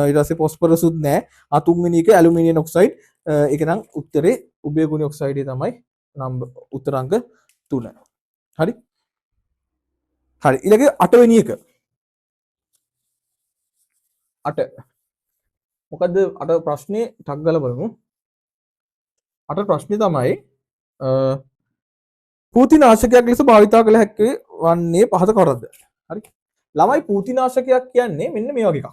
ඊට පස්සේ පොස්ෆරස් උත් නැහැ. තුන්වෙනි එක ඇලුමිනියම් ඔක්සයිඩ්. ඒක නම් උත්තරේ උභයගුණී ඔක්සයිඩ් තමයි උත්තරාංක 3. හරි ඊළඟ 8 වෙනි එක 8 මොකද්ද 8 ප්‍රශ්නේ ටක් ගාලා බලමු. 8 ප්‍රශ්නේ තමයි පූතිනාශකයක් ලෙස භාවිතා කළ හැකි වන්නේ පහත කවරක්ද? හරි ළමයි පූතිනාශකයක් කියන්නේ මෙන්න මේ වගේ එකක්.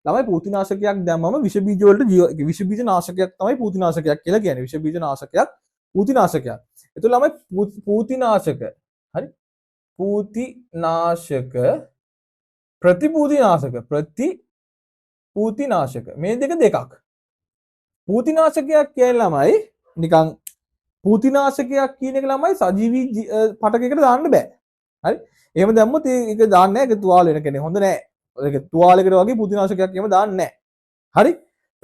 ළමයි පූතිනාශකයක් දැම්මම විෂ බීජ වලට විෂ බීජ නාශකයක් තමයි පූතිනාශකයක් කියලා කියන්නේ. විෂ බීජ නාශකයක් පූතිනාශකයක්. එතකොට ළමයි පූතිනාශක හරි පූතිනාශක ප්‍රතිපූතිනාශක මේ දෙකක්. පූතිනාශකයක් කියන්නේ ළමයි නිකන් පූතිනාශකයක් කියන එක ළමයි සජීවී පටකයකට දාන්න බෑ. හරි එහෙම දැම්මොත් ඒක දාන්නේ නැහැ. ඒක තුවාල වෙන කෙනෙක් හොඳ නැහැ. ඒක තුවාලයකට වගේ පූතිනාශකයක් එහෙම දාන්නේ නැහැ. හරි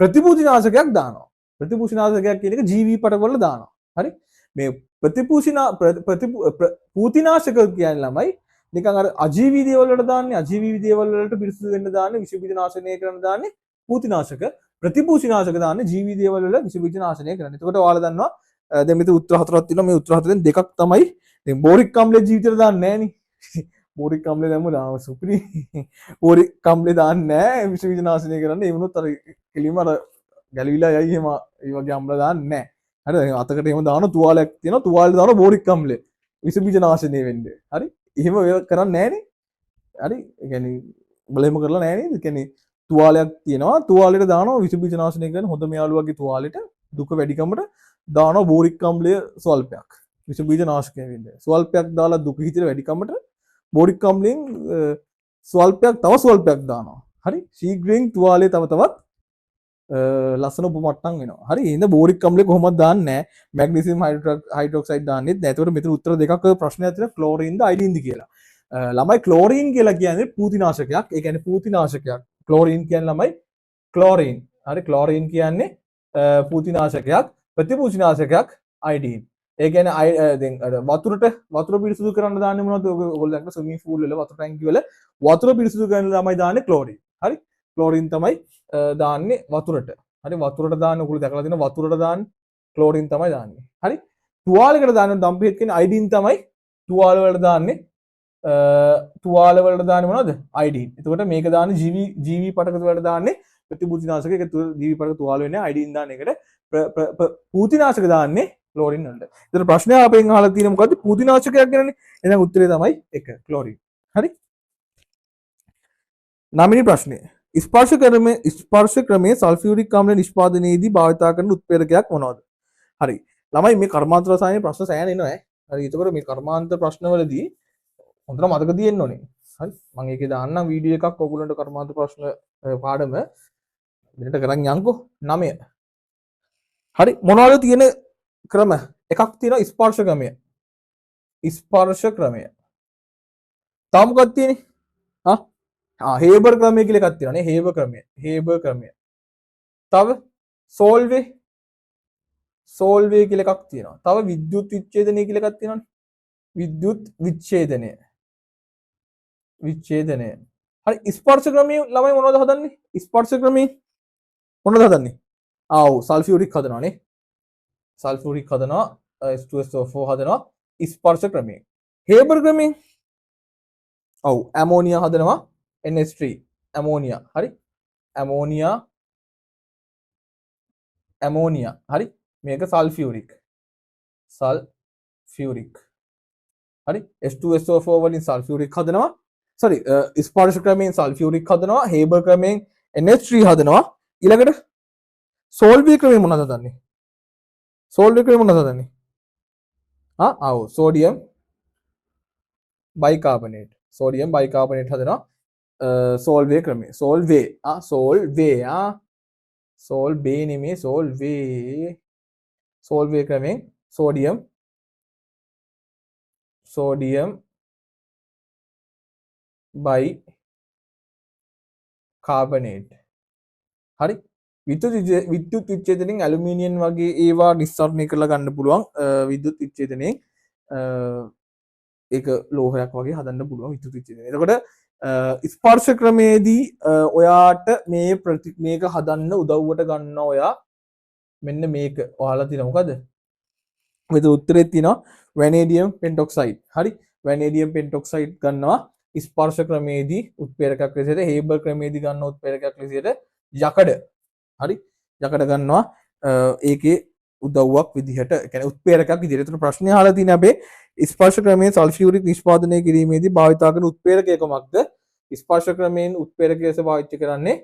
ප්‍රතිපූතිනාශකයක් දානවා. ප්‍රතිපූතිනාශකයක් කියන එක ජීවී පටවල දානවා. හරි මේ පූතිනාශක කියන්නේ ළමයි නිකන් අර අජීවී දේවල් වලට දාන්නේ අජීවී දේවල් වලට පිරිසිදු වෙන්න දාන්නේ විෂ බීජ නාශනය කරන්න දාන්නේ පූතිනාශක ප්‍රතිපූතිනාශක දාන්නේ ජීවී දේවල් වල විෂ බීජ නාශනය කරන්න. එතකොට ඔයාලා දන්නවා දැන් මෙතන උත්තර හතරක් තියෙනවා. මේ උත්තර හතරෙන් දෙකක් තමයි දැන් බෝරික් අම්ලේ ජීවිතේට දාන්නේ නැහැ නේ. බෝරික් අම්ලේ දැම්ම දාම සුපිරි. බෝරික් අම්ලේ දාන්නේ නැහැ විෂ බීජ නාශනය කරන්න. ඒ වුණොත් අර කෙලින්ම අර ගැලවිලා යයි එහෙම ඒ වගේ අම්ල දාන්නේ නැහැ. හරි අතකට එහෙම දාන තුවාලයක් තියෙනවා. තුවාලේ දාන බෝරික් අම්ලේ විෂ බීජ නාශනය වෙන්නේ. හරි එහෙම කරන්නේ නැහනේ. හරි ඒ කියන්නේ බලෙම කරලා නැහැ නේද? ඒ කියන්නේ තුවාලයක් තියෙනවා. තුවාලෙට දානවා විෂ බීජ නාශනය කරන හොඳම යාළුවාගේ තුවාලෙට දුක වැඩිකමට දානවා බෝරික් අම්ලය ස්වල්පයක්. විෂ බීජ නාශකය වෙන්නේ. ස්වල්පයක් දාලා දුක හිතේ වැඩිකමට බෝරික් අම්ලයෙන් ස්වල්පයක් තව ස්වල්පයක් දානවා. හරි ශීඝ්‍රයෙන් තුවාලේ තව තවත් ලස්සන උපමට්ටම් වෙනවා. හරි එහෙනම් බෝරික් අම්ලය කොහොමද දාන්නේ නැහැ. මැග්නීසියම් හයිඩ්‍රොක්සයිඩ් දාන්නෙත් නැහැ. ඒතකොට මෙතන උත්තර දෙකක් ප්‍රශ්නයක් තියෙනවා ක්ලෝරින්ද අයිඩින්ද කියලා. ළමයි ක්ලෝරින් කියලා කියන්නේ පූතිනාශකයක්. ඒ කියන්නේ පූතිනාශකයක්. ක්ලෝරින් කියන්නේ ළමයි ක්ලෝරින්. හරි ක්ලෝරින් කියන්නේ පූතිනාශකයක්. ප්‍රතිපූතිනාශකයක් අයිඩීන්. ඒ කියන්නේ දැන් වතුර පිරිසිදු කරන්න දාන්නේ මොනවද? ඔයගොල්ලෝ දැක්ක ස්විමින් pool වල වතුර ටැංකිය වල වතුර පිරිසිදු කරන්න ළමයි දාන්නේ ක්ලෝරින්. හරි ක්ලෝරින් තමයි දාන්නේ වතුරට. හරි වතුරට දාන්නේ ඔයගොල්ලෝ දැකලා තියෙනවා වතුරට දාන්නේ ක්ලෝරින් තමයි දාන්නේ. හරි තුවාලයකට දාන්න දම්පිහෙත් කියන්නේ අයිඩීන් තමයි තුවාල වලට දාන්නේ. තුවාල වලට දාන්නේ මොනවද? අයිඩීන්. එතකොට මේක දාන්නේ ජීවී පටක වලට දාන්නේ ප්‍රතිපූතිනාශක. ඒක ජීවී පටක තුවාල වෙන්නේ අයිඩීන් දාන එකට. පූතිනාශක දාන්නේ ක්ලෝරින් වලට. ඒතර ප්‍රශ්නය අපෙන් අහලා තියෙන්නේ මොකද්ද? පූතිනාශකයක් ගැනනේ. එහෙනම් උත්තරේ තමයි 1 ක්ලෝරින්. හරි 9 වෙනි ප්‍රශ්නේ ස්පර්ශ ක්‍රමයේ සල්ෆියුරික් ආම්ල නිෂ්පාදනයේදී භාවිතා කරන උත්ප්‍රේරකයක් මොනවද? හරි. ළමයි මේ කර්මාන්ත රසායන ප්‍රශ්න සෑහෙන එනවා ඈ. හරි. ඒතකොට මේ කර්මාන්ත ප්‍රශ්නවලදී හොඳට මතක තියෙන්න ඕනේ. හරි. මම ඒකේ දාන්නම් වීඩියෝ එකක් ඔයගොල්ලන්ට කර්මාන්ත ප්‍රශ්න පාඩම මෙන්නට කරන් යන්කෝ 9. හරි. මොනවද තියෙන ක්‍රම? එකක් තියෙනවා ස්පර්ශ ක්‍රමය. ස්පර්ශ ක්‍රමය. තව මොකක්ද තියෙන්නේ? හේබර් ක්‍රමය කියලා එකක් තියෙනවානේ. හේබර් ක්‍රමය. තව සෝල්වේ කියලා එකක් තියෙනවා. තව විද්‍යුත් විච්ඡේදනය කියලා එකක් තියෙනවානේ. විද්‍යුත් විච්ඡේදනය. හරි. ස්පර්ශ ක්‍රමයේ ළමයි මොනවද හදන්නේ? ස්පර්ශ ක්‍රමයේ මොනවද හදන්නේ? ආව් සල්ෆියුරික් හදනවානේ. සල්ෆියුරික් හදනවා, H2SO4 හදනවා ස්පර්ශ ක්‍රමයේ. හේබර් ක්‍රමයේ ඔව් ඇමෝනියා හදනවා, NH3 ඇමෝනියා. හරි. ඇමෝනියා. හරි. මේක සල්ෆියුරික්. හරි. H2SO4 වලින් සල්ෆියුරික් හදනවා. sorry ස්පර්ශ ක්‍රමයෙන් සල්ෆියුරික් හදනවා, හේබර් ක්‍රමයෙන් NH3 හදනවා. ඊළඟට සෝල්වේ ක්‍රමයෙන් මොනවද හදන්නේ? ආව් සෝඩියම් බයිකාබනේට්. හදනවා සෝල්වේ ක්‍රමයේ. සෝල්වේ නෙමෙයි සෝල්වේ ක්‍රමයෙන් සෝඩියම් බයිකාබනේට්. හරි. විද්‍යුත් විච්ඡේදනයෙන් ඇලුමිනියම් වගේ ඒවා නිස්සාරණය කරලා ගන්න පුළුවන්. විද්‍යුත් විච්ඡේදනයෙන් ඒක ලෝහයක් වගේ හදන්න පුළුවන් විද්‍යුත් විච්ඡේදනය. එතකොට ස්පර්ශ ක්‍රමේදී ඔයාට මේක හදන්න උදව්වට ගන්න ඔයා මෙන්න මේක ඔයාලා තියෙන මොකද? මෙතන උත්තරේ තියෙනවා වැනේඩියම් පෙන්ටොක්සයිඩ්. හරි. වැනේඩියම් පෙන්ටොක්සයිඩ් ගන්නවා ස්පර්ශ ක්‍රමේදී උත්ප්‍රේරකයක් ලෙසට, හේබර් ක්‍රමේදී ගන්න උත්ප්‍රේරකයක් ලෙසට යකඩ. හරි. යකඩ ගන්නවා ඒකේ උදව්වක් විදිහට, කියන්නේ උත්ප්‍රේරකයක් විදිහට. එතන ප්‍රශ්නේ අහලා තියෙන අපේ ස්පර්ශ ක්‍රමයේ සල්ෆියුරික් නිෂ්පාදනය කිරීමේදී භාවිතා කරන උත්ප්‍රේරකය කොමක්ද? ස්පර්ශ ක්‍රමයෙන් උත්ප්‍රේරකය ලෙස පාවිච්චි කරන්නේ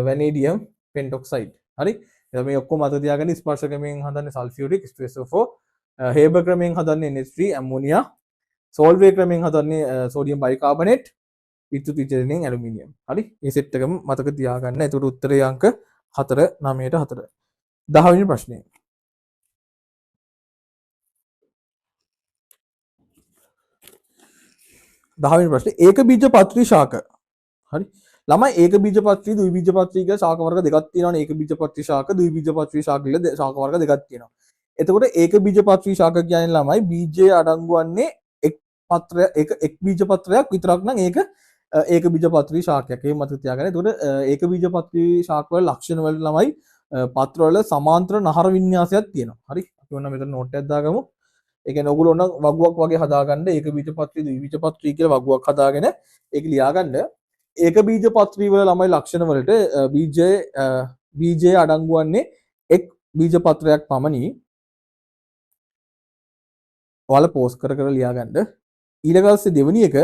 වැනේඩියම් පෙන්ටොක්සයිඩ්. හරි. එතන මේ ඔක්කොම අත තියාගන්න. ස්පර්ශ ක්‍රමයෙන් හදන්නේ සල්ෆියුරික් H2SO4, හේබර් ක්‍රමයෙන් හදන්නේ NH3 ඇමෝනියා, සෝල්වේ ක්‍රමයෙන් හදන්නේ සෝඩියම් බයිකාබනේට්, විද්‍යුත් විච්ඡේදනයෙන් ඇලුමිනියම්. හරි. මේ සෙට් එකම මතක තියාගන්න. එතකොට උත්තරේ අංක 4 9ට 4. 10 වෙනි ප්‍රශ්නේ. 10 වෙනි ප්‍රශ්නේ ඒක බීජපත්‍රී ශාක. හරි. ළමයි ඒක බීජපත්‍රී, ද්විබීජපත්‍රී කියලා ශාක වර්ග දෙකක් තියෙනවානේ. ඒක බීජපත්‍රී ශාක, ද්විබීජපත්‍රී ශාක කියලා ශාක වර්ග දෙකක් තියෙනවා. එතකොට ඒක බීජපත්‍රී ශාක කියන්නේ ළමයි බීජය අඩංගු වන්නේ එක් බීජපත්‍රයක් විතරක් නම් ඒක බීජපත්‍රී ශාකයක්. ඒක මතක තියාගන්න. එතකොට ඒක බීජපත්‍රී ශාක වල ලක්ෂණ වල ළමයි පත්‍ර වල සමාන්තර නහර වින්‍යාසයක් තියෙනවා. හරි. අපි ඔන්න මෙතන නෝට් එකක් දාගමු. ඒ කියන්නේ ඔයගොල්ලෝ ඔන්න වගුවක් වගේ හදාගන්න. ඒක බීජපත්‍රී, ද්විබීජපත්‍රී කියලා වගුවක් හදාගෙන ඒක ලියාගන්න. ඒක බීජපත්‍රී වල ළමයි ලක්ෂණ වලට බීජයේ අඩංගු වන්නේ එක් බීජපත්‍රයක් පමණි. ඔයාලා පෝස්ට් කර ලියාගන්න. ඊළඟට දෙවෙනි එක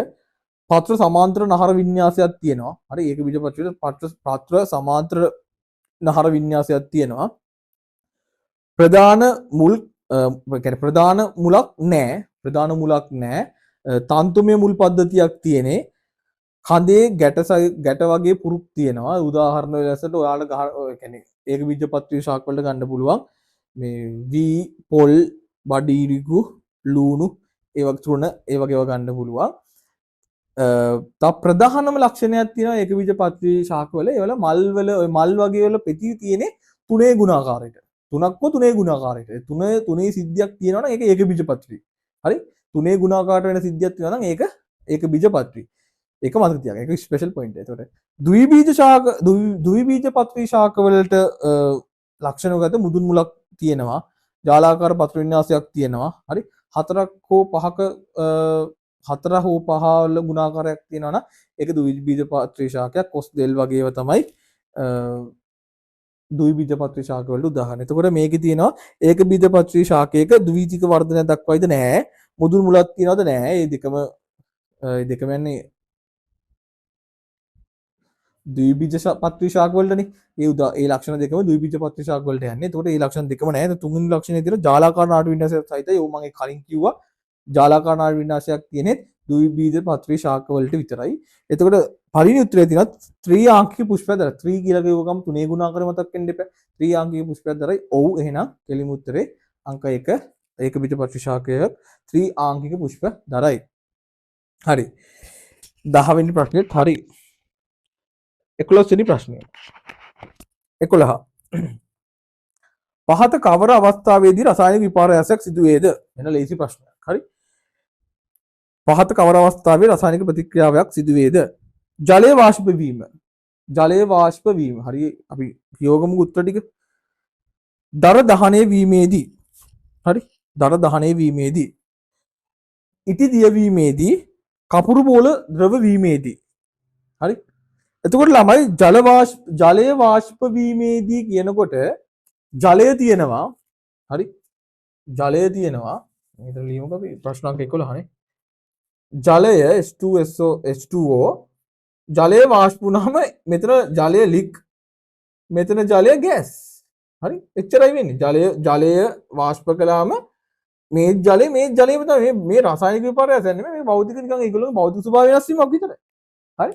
පත්‍ර සමාන්තර නහර වින්‍යාසයක් තියෙනවා. හරි. ඒක බීජපත්‍රයේ පත්‍ර සමාන්තර නහර වින්‍යාසයක් තියෙනවා. ප්‍රධාන මුලක් නැහැ. තන්තුමය මුල් පද්ධතියක් තියෙන්නේ. කඳේ ගැට වගේ පුරුක් තියෙනවා. උදාහරණ ලෙසට ඔයාලා කියන්නේ ඒක බීජපත්‍රී ශාක වලට ගන්න පුළුවන්. මේ වී පොල් බඩීරිගු ලූණු ඒ වගේ තුන ඒ වගේව ගන්න පුළුවන්. තව ප්‍රධානම ලක්ෂණයක් තියෙනවා ඒක බීජපත්‍රී ශාක වල. ඒවල මල් වගේ වල පෙති තියෙන්නේ තුනේ ගුණාකාරයට. තුනක්ව තුනේ ගුණාකාරයට. තුනේ සිද්ධියක් තියෙනවා නම් ඒක බීජපත්‍රී. හරි. තුනේ ගුණාකාරයට වෙන සිද්ධියක් තියෙනවා නම් ඒක බීජපත්‍රී. ඒක මතක තියාගන්න. ඒක ස්පෙෂල් පොයින්ට් එක. ඒකට ද්විබීජපත්‍රී ශාක වලට ලක්ෂණගත මුදුන් මුලක් තියෙනවා. ජාලාකාර පත්‍ර වින්‍යාසයක් තියෙනවා. හරි. 4 හෝ 5ක 4 හෝ 5 වල ගුණාකාරයක් තියෙනවා නම් ඒක ද්විබීජපත්‍රී ශාකයක්. කොස් දෙල් වගේව තමයි ද්විබීජපත්‍රී ශාක වලට උදාහරණ. එතකොට මේකේ තියෙනවා ඒක බීජපත්‍රී ශාකයක ද්විතීක වර්ධනයක් දක්වයිද නැහැ. මුදුන් මුලක් තියනවද නැහැ. මේ දෙකම යන්නේ ද්විබීජ පත්‍රී ශාක වලටනේ. ඒ ලක්ෂණ දෙකම ද්විබීජ පත්‍රී ශාක වලට යන්නේ. එතකොට ඒ ලක්ෂණ දෙකම නැහැ. තුන්වෙනි ලක්ෂණය තියෙන ජාලාකාර නාඩු වින්‍යාසයක් සහිතයි. ඕක මම කලින් කිව්වා. ජාලාකාර නාඩු වින්‍යාසයක් තියෙන්නේ ද්විබීජ පත්‍රී ශාක වලට විතරයි. එතකොට පළවෙනි උත්තරේ තියෙනවා ත්‍රිආංකික පුෂ්පයක් දරයි. ත්‍රි කියලා කිව්වම තුනේ ගුණාකාරය මතක් වෙන්න එපා. ත්‍රිආංකික පුෂ්පයක් දරයි. ඔව් එහෙනම් කෙලිම උත්තරේ අංක 1 ඒක බීජ පත්‍රී ශාකයක් ත්‍රිආංකික පුෂ්ප දරයි. හරි. 10 වෙනි ප්‍රශ්නේත් හරි. 11 වෙනි ප්‍රශ්නය. 11. පහත කවර අවස්ථාවේදී රසායනික විපර්යාසයක් සිදු වේද? එන ලේසි ප්‍රශ්නයක්. හරි. පහත කවර අවස්ථාවේ රසායනික ප්‍රතික්‍රියාවක් සිදු වේද? ජලය වාෂ්ප වීම. ජලය වාෂ්ප වීම. හරි අපි යෝගමු උත්තර ටික. දර දහනය වීමේදී. හරි. දර දහනය වීමේදී. ඉටි දියවීමේදී කපුරු බෝල ද්‍රව වීමේදී. හරි. එතකොට ළමයි ජලය වාෂ්ප වීමේදී කියනකොට ජලය තියෙනවා. හරි. ජලය තියෙනවා. මෙතන ලියමුකෝ අපි ප්‍රශ්න අංක 11 නේ. ජලය H2SO ජලය වාෂ්ප වුණාම මෙතන ජලය ලික්, මෙතන ජලය ගෑස්. හරි. එච්චරයි වෙන්නේ. ජලය වාෂ්ප කළාම මේ ජලයම තමයි මේ රසායනික විපර්යාසයක් නෙමෙයි, මේ භෞතික නිකන් ඒගොල්ලෝ භෞතික ස්වභාව වෙනස් වීමක් විතරයි. හරි.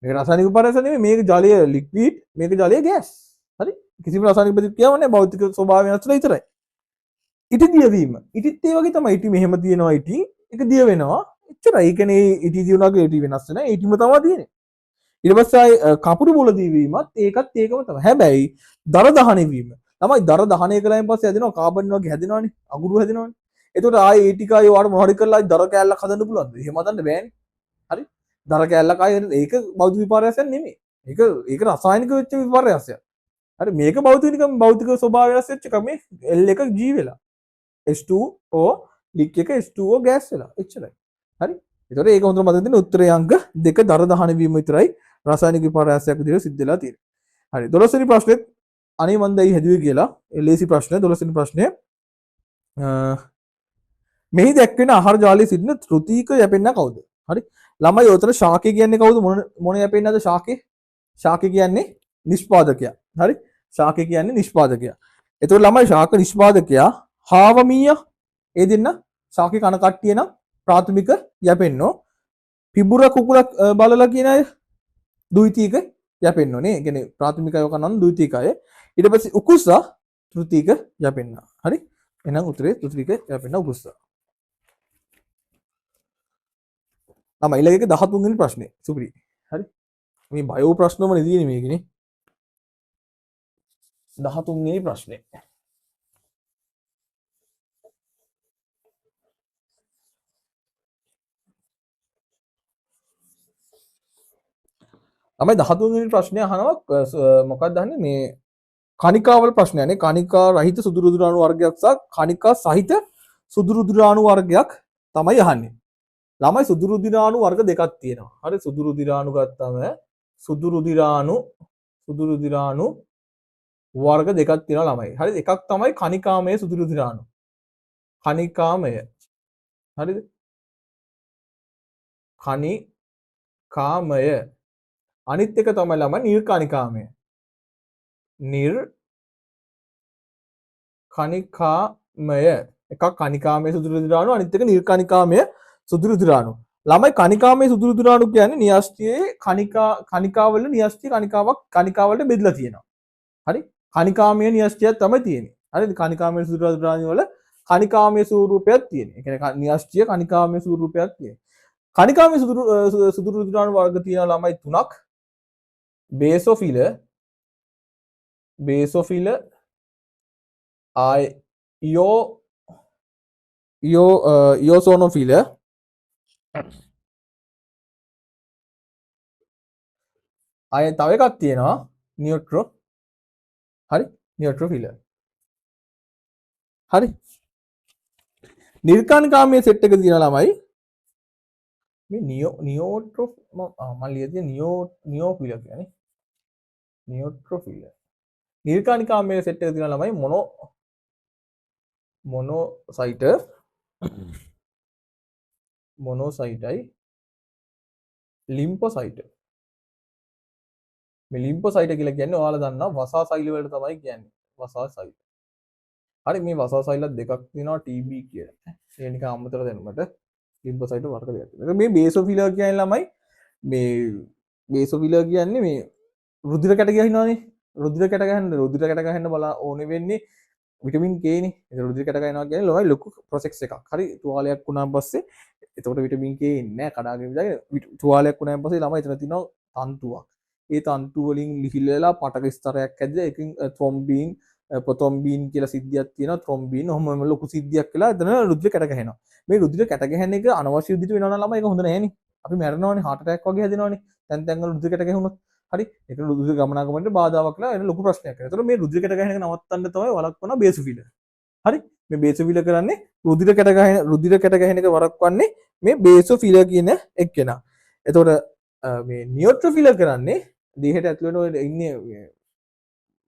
මේක රසායනික විපර්යාසයක් නෙමෙයි, මේක ජලය ලික්විඩ්, මේක ජලය ගෑස්. හරි. කිසිම රසායනික ප්‍රතික්‍රියාවක් නැහැ, භෞතික ස්වභාව වෙනස් වෙලා විතරයි. ඉටි දියවීම. ඉටිත් ඒ වගේ තමයි. ඉටි මෙහෙම තියෙනවා, ඉටි ඒක දිය වෙනවා. එච්චරයි. ඒ කියන්නේ ඉටි දියුණාගේ ඉටි වෙනස් වෙනවා. ඒ ඉටිම තමයි තියෙන්නේ. ඊට පස්සේ කපුරු බෝල දීවීමත් ඒකත් ඒකම තමයි. හැබැයි දර දහනය වීම. තමයි දර දහනය කළායින් පස්සේ හැදෙනවා කාබන් වගේ හැදෙනවනේ. අගුරු හැදෙනවනේ. එතකොට ආයේ ඒ ටික ආයේ ඔයාලට මොනවද කරලා දර කෑල්ලක් හදන්න පුළුවන්ද? එහෙම හදන්න බෑනේ. හරි. දර කෑල්ලක් ආයේ ඒක භෞතික විපර්යාසයක් නෙමෙයි. ඒක රසායනික වෙච්ච විපර්යාසයක්. හරි. මේක භෞතික ස්වභාව වෙනස් වෙච්ච එක. මේ L එක G වෙලා. H2O ලික් එක H2O ගෑස් වෙලා. එච්චරයි. හරි. එතකොට ඒක හොඳට මතක තියාගන්න. උත්තරේ අංක 2 දර දහන වීම විතරයි රසායනික විපර්යාසයක් විදිහට සිද්ධ වෙලා තියෙන්නේ. හරි. 12 වෙනි ප්‍රශ්නේත් අනේ මන් දැයි හැදුවේ කියලා. ලේසි ප්‍රශ්නය. 12 වෙනි ප්‍රශ්නය. මෙහි දැක්වෙන ආහාර ජාලයේ සිටින ත්‍ෘතීක යැපෙන්න කවුද? හරි. ළමයි උතර ශාකය කියන්නේ කවුද? මොන යැපෙන්නද ශාකේ? ශාකය කියන්නේ නිෂ්පාදකයා. හරි. ශාකය කියන්නේ නිෂ්පාදකයා. එතකොට ළමයි ශාක නිෂ්පාදකයා හාවමීය ඒ දෙන්න ශාකේ කන කට්ටිය නම් ප්‍රාථමික යැපෙන්නෝ. පිබුර කුකුල බලලා කියන අය ද්විතීක යැපෙන්නෝ නේ. ඒ කියන්නේ ප්‍රාථමික අය කනන ද්විතීක අය. ඊට පස්සේ උකුස්සා තෘතීක යැපෙන්න. හරි. එහෙනම් උත්තරේ තෘතීක යැපෙන්න උකුස්සා. ඊළඟ එක 13 වෙනි ප්‍රශ්නේ සුපිරි. හරි. මේ බයෝ ප්‍රශ්නම නෙදිනේ මේකනේ. 13 වෙනි ප්‍රශ්නේ. තමයි 13 වෙනි ප්‍රශ්නේ අහනවා මොකක්ද අහන්නේ මේ කණිකාවල ප්‍රශ්නයනේ. කණිකා රහිත සුදු රුධිරාණු වර්ගයක් සහ කණිකා සහිත සුදු රුධිරාණු වර්ගයක් තමයි අහන්නේ. ළමයි සුදු රුධිරාණු වර්ග දෙකක් තියෙනවා. හරි. සුදු රුධිරාණු ගත්තම සුදු රුධිරාණු වර්ග දෙකක් තියෙනවා ළමයි. හරි. එකක් තමයි කණිකාමය සුදු රුධිරාණු. කණිකාමය. හරිද? කණිකාමය. අනිත් එක තමයි ළමයි නිර්කණිකාමය. නිර්කණිකාමය. එකක් කණිකාමය සුදු රුධිරාණු, අනිත් එක නිර්කණිකාමය සුදු රුධිරාණු. ළමයි කණිකාමය සුදු රුධිරාණු කියන්නේ න්‍යෂ්ටියේ කණිකාවල න්‍යෂ්ටි කණිකාවලට බෙදලා තියෙනවා. හරි. කණිකාමය න්‍යෂ්ටියක් තමයි තියෙන්නේ. හරිද? කණිකාමය සුදු රුධිරාණු වල කණිකාමය ස්වරූපයක් තියෙනවා. ඒ කියන්නේ න්‍යෂ්ටිය කණිකාමය ස්වරූපයක් තියෙනවා. කණිකාමය සුදු රුධිරාණු වර්ග තියෙනවා ළමයි 3ක්. බේසොෆිල ඉයෝසෝනොෆිල අය තව එකක් තියෙනවා නියුට්‍රෝ. හරි. නියුට්‍රොෆිල. හරි. නිර්කණිකාමය සෙට් එක තියෙනවා ළමයි මේ නියෝට්‍රෝ මම ලියදී නියෝෆිල කියන්නේ නියුට්‍රොෆිල. නිර්කණිකාමය සෙට් එක තියෙනවා ළමයි මොනෝසයිටයි ලිම්ෆොසයිට. මේ ලිම්ෆොසයිට කියලා කියන්නේ ඔයාලා දන්නවා වසා සෛල වලට තමයි කියන්නේ. වසා සෛල. හරි මේ වසා සෛල දෙකක් තියෙනවා TB කියලා. ඒ නිකන් අමතර දැනුමට ලිම්ෆොසයිට වර්ග දෙකක් තියෙනවා. මේ බේසෝෆිලා කියන්නේ ළමයි මේ බේසෝෆිලා කියන්නේ මේ රුධිර කැට ගහනවානේ. රුධිර කැට ගහන්න බලා ඕනේ වෙන්නේ විටමින් K නේ. ඒක රුධිර කැට ගහනවා කියන්නේ ළමයි ලොකු ප්‍රොසෙස් එකක්. හරි තුවාලයක් වුණාන් පස්සේ එතකොට විටමින් K ඉන්නේ නැහැ කඩාගෙන විදාගෙන තුවාලයක් වුණාන් පස්සේ ළමයි එතන තියෙනවා තන්තුවක්. ඒ තන්තු වලින් ලිහිල්ලලා පටක ස්තරයක් ඇද්දලා ඒකෙන් ත්‍රොම්බින් පොතොම්බින් කියලා සිද්ධියක් තියෙනවා. ත්‍රොම්බින් ඔහොම ලොකු සිද්ධියක් වෙලා එතන රුධිර කැට ගහනවා. මේ රුධිර කැට ගහන එක අනවශ්‍ය විදිහට වෙනවා නම් ළමයි ඒක හොඳ නැහැ නේ. අපි මැරෙනවානේ heart attack වගේ හැදෙනවානේ. තැන් වල රුධිර කැට ගැහුනොත්. හරි ඒක රුධිර ගමනාගමනට බාධාවක් ලා එන ලොකු ප්‍රශ්නයක්. ඒතකොට මේ රුධිර කැට ගහන එක නවත්තන්න තමයි වළක්වන බේසෝෆිලා. හරි මේ බේසෝෆිලා කරන්නේ රුධිර කැට ගහන එක වළක්වන්නේ මේ බේසෝෆිලා කියන එක්කෙනා. එතකොට මේ නියුට්‍රොෆිලා කරන්නේ දේහයට ඇතුළේ වෙන ඉන්නේ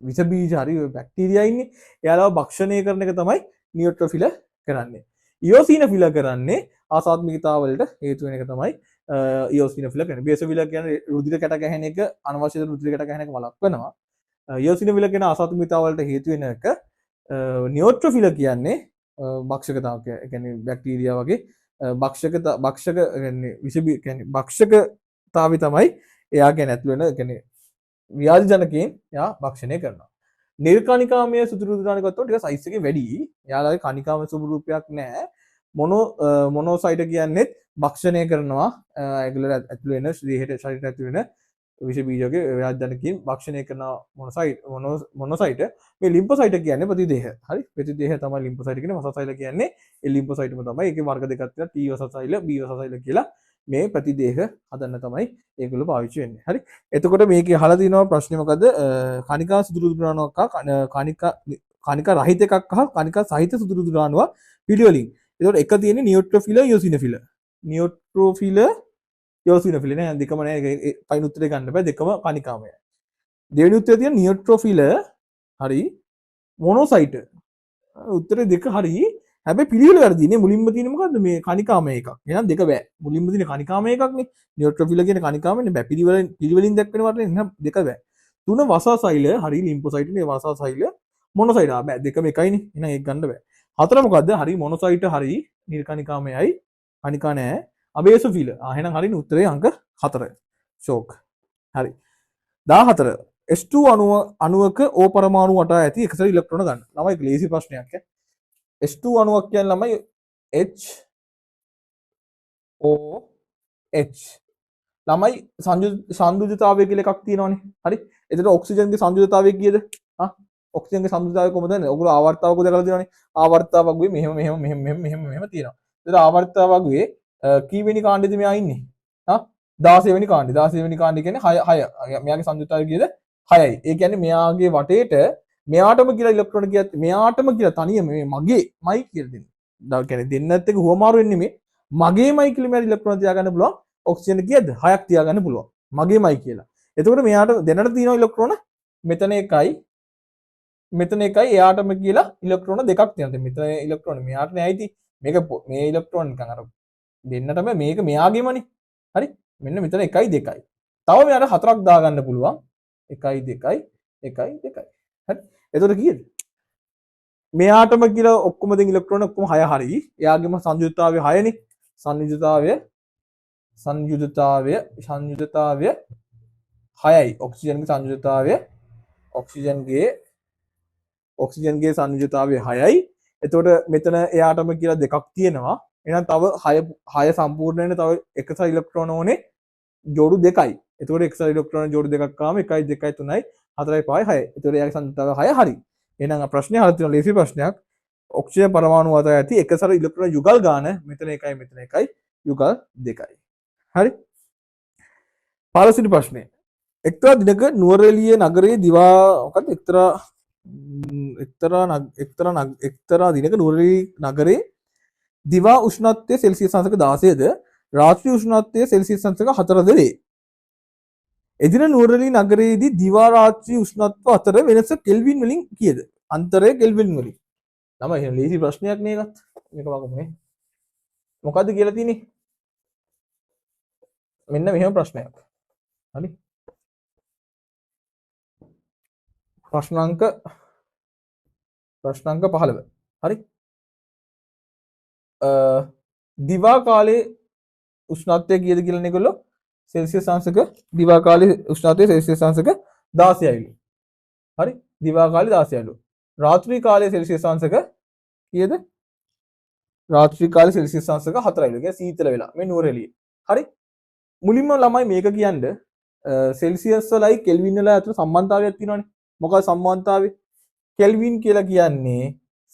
විස බීජ හරි බැක්ටීරියා ඉන්නේ. එයාලව භක්ෂණය කරන එක තමයි නියුට්‍රොෆිලා කරන්නේ. ඉයෝසිනොෆිලා කරන්නේ ආසාත්මිකතාවලට හේතු වෙන එක තමයි ඉයෝසිනොෆිලා කරන්නේ. බේසෝෆිලා කියන්නේ රුධිර කැට ගැහෙන එක අනවශ්‍ය රුධිර කැට ගැහෙන එක වළක්වනවා. ඉයෝසිනොෆිලා කියන ආසාත්මිකතාවලට හේතු වෙන එක නියුට්‍රොෆිලා කියන්නේ භක්ෂකතාව කියන්නේ බැක්ටීරියා වගේ භක්ෂක කියන්නේ විස කියන්නේ භක්ෂකතාවය තමයි එයා ගැන ඇතුළේ වෙන කියන්නේ ව්‍යාධි ජනකයෙන් එයා භක්ෂණය කරනවා. නිර්කණිකාමය සුදුරුදුරාණි ගත්තොත් ටික සයිස් එකේ වැඩි. එයාලගේ කණිකාමය ස්වරූපයක් නැහැ. මොනෝසයිට කියන්නේත් භක්ෂණය කරනවා. ඒගොල්ලෝ ඇතුළේ වෙන ශරීරයට ඇතුළේ වෙන විෂ බීජකේ ව්‍යාධි ජනකයෙන් භක්ෂණය කරන මොනෝසයිට. මේ ලිම්ෆොසයිට කියන්නේ ප්‍රතිදේහ. හරි ප්‍රතිදේහ තමයි ලිම්ෆොසයිට කියන්නේ. වසසයිල කියන්නේ ඒ ලිම්ෆොසයිටම තමයි. ඒකේ වර්ග දෙකක් තියෙනවා. T වසසයිල B වසසයිල කියලා. මේ ප්‍රතිදේහ හදන්න තමයි ඒගොල්ලෝ පාවිච්චි වෙන්නේ. හරි. එතකොට මේකේ අහලා තියෙනවා ප්‍රශ්නේ මොකද? කණිකා සුදුරුදුරාණුවක් කණිකා රහිත එකක් අහ කණිකා සහිත සුදුරුදුරාණුවක් පිළිවෙලින්. එතකොට එක තියෙන්නේ නියුට්‍රොෆිලා ඉයෝසිනොෆිලා. නියුට්‍රොෆිලා ඉයෝසිනොෆිලා නෑ දෙකම නෑ. පයින් උත්තරේ ගන්න බෑ දෙකම කණිකාමයයි. දෙවෙනි උත්තරේ තියෙන නියුට්‍රොෆිලා හරි මොනෝසයිට. උත්තරේ දෙක හරි. හැබැයි පිළිවෙල වැරදිනේ. මුලින්ම තියෙන්නේ මොකද්ද මේ කණිකාමය එකක්. එහෙනම් දෙක බෑ. මුලින්ම තියෙන කණිකාමය එකක්නේ. නියුට්‍රොෆිලා කියන කණිකාමයනේ බෑ. පිළිවෙලින් දැක්වෙන වට එහෙනම් දෙක බෑ. තුන වසාසෛල හරි ලිම්ෆොසයිට් නේ වසාසෛල මොනෝසයිට බෑ. දෙකම එකයිනේ. එහෙනම් ඒක ගන්න බෑ. හතර මොකද්ද? හරි මොනෝසයිට හරි නිර්කණිකාමයයි. කණිකා නෑ. අබේසෝෆිලා. එහෙනම් හරිනේ උත්තරේ අංක 4. ෂෝක්. හරි. 14 S2 අණුවක O පරමාණු වටා ඇති එකසර ඉලෙක්ට්‍රෝන ගන්න. ළමයි ලේසි ප්‍රශ්නයක් ඈ. S2 අණුවක් කියන්නේ ළමයි HOH. ළමයි සංයුජතාවය කියලා එකක් තියෙනවනේ. හරි. එතකොට ඔක්සිජන්ගේ සංයුජතාවය කීයද? ඔක්සිජන්ගේ සංයුජතාවය කොහොමද දන්නේ? ඔයගොල්ලෝ ආවර්තාවක දැකලා තියෙනවනේ. ආවර්තාවක් වේ මෙහෙම තියෙනවා. එතකොට ආවර්තාවකගේ කීවෙනි කාණ්ඩෙද මෙයා ඉන්නේ? 16 වෙනි කාණ්ඩේ. 16 වෙනි කාණ්ඩේ කියන්නේ 6. මෙයාගේ සංයුජතාවය කීයද? 6යි. ඒ කියන්නේ මෙයාගේ වටේට මෙයාටම කියලා ඉලෙක්ට්‍රෝන කියත් මෙයාටම කියලා තනියම මේ මගේමයි කියලා දෙන්න. කියන්නේ දෙන්නත් එක හුවමාරු වෙන්නේ මේ මගේමයි කියලා මෙයාට ඉලෙක්ට්‍රෝන තියාගන්න පුළුවන්. ඔක්සිජන් කීයද? 6ක් තියාගන්න පුළුවන්. මගේමයි කියලා. එතකොට මෙයාට දෙන්නට තියෙන ඉලෙක්ට්‍රෝන මෙතන එකයි මෙතන එකයි එයාටම කියලා ඉලෙක්ට්‍රෝන දෙකක් තියෙනවා. මෙතන ඉලෙක්ට්‍රෝන මෙයාට නෑයි ති. මේක මේ ඉලෙක්ට්‍රෝන නිකන් අර දෙන්නටම මේක මෙයාගේමනේ. හරි? මෙන්න මෙතන 1යි 2යි. තව මෙයාට 4ක් දාගන්න පුළුවන්. 1යි 2යි 1යි 2යි. හරි? එතකොට කීයද? මෙයාටම කියලා ඔක්කොම දෙන ඉලෙක්ට්‍රෝන ඔක්කොම 6 හරි. එයාගේම සංයුජතාවය 6නේ. සංයුජතාවය 6යි. ඔක්සිජන්ගේ සංයුජතාවය 6යි. එතකොට මෙතන එයාටම කියලා දෙකක් තියෙනවා. එහෙනම් තව 6 සම්පූර්ණ වෙන තව එකසර ඉලෙක්ට්‍රෝන ඕනේ ජෝඩු 2යි. එතකොට එකසර ඉලෙක්ට්‍රෝන ජෝඩු දෙකක් ආවම 1යි 2යි 3යි 4යි 5යි 6යි. එතකොට එයාගේ සංයුජතාවය 6 හරි. එහෙනම් ප්‍රශ්නේ අහලා තියෙන ලේසි ප්‍රශ්නයක්. ඔක්සිජන් පරමාණු අතර ඇති එකසර ඉලෙක්ට්‍රෝන යුගල් ගාන මෙතන 1යි මෙතන 1යි යුගල් 2යි. හරි? 15 ප්‍රශ්නේ. එක්තරා දිනක නුවරඑළිය නගරයේ දිවා මොකද එක්තරා දිනක නුවරඑළිය නගරයේ දිවා උෂ්ණත්වය සෙල්සියස් අංශක 16ද රාත්‍රී උෂ්ණත්වය සෙල්සියස් අංශක 4ද වේ. එදින නුවරඑළිය නගරයේදී දිවා රාත්‍රී උෂ්ණත්ව අතර වෙනස කෙල්වින් වලින් කීයද? අන්තරය කෙල්වින් වලින්. ළමයි එහෙනම් ලේසි ප්‍රශ්නයක් නේ එකත්. මේක වගමු නේ. මොකද්ද කියලා තියෙන්නේ? මෙන්න මෙහෙම ප්‍රශ්නයක්. හරි? ප්‍රශ්නාංක 15 හරි දිවා කාලේ උෂ්ණත්වය කීයද කියලා නේ ඒගොල්ලෝ සෙල්සියස් අංශක දිවා කාලේ උෂ්ණත්වය සෙල්සියස් අංශක 16යිලු හරි දිවා කාලේ 16යිලු රාත්‍රී කාලේ සෙල්සියස් අංශක කීයද රාත්‍රී කාලේ සෙල්සියස් අංශක 4යිලු කියන්නේ සීතල වෙලා මේ නුවරඑළිය හරි මුලින්ම ළමයි මේක කියන්නේ සෙල්සියස් වලයි කෙල්වින් වල අතර සම්බන්ධතාවයක් තියෙනවනේ මොකක්ද සම්බන්ධතාවය කෙල්වින් කියලා කියන්නේ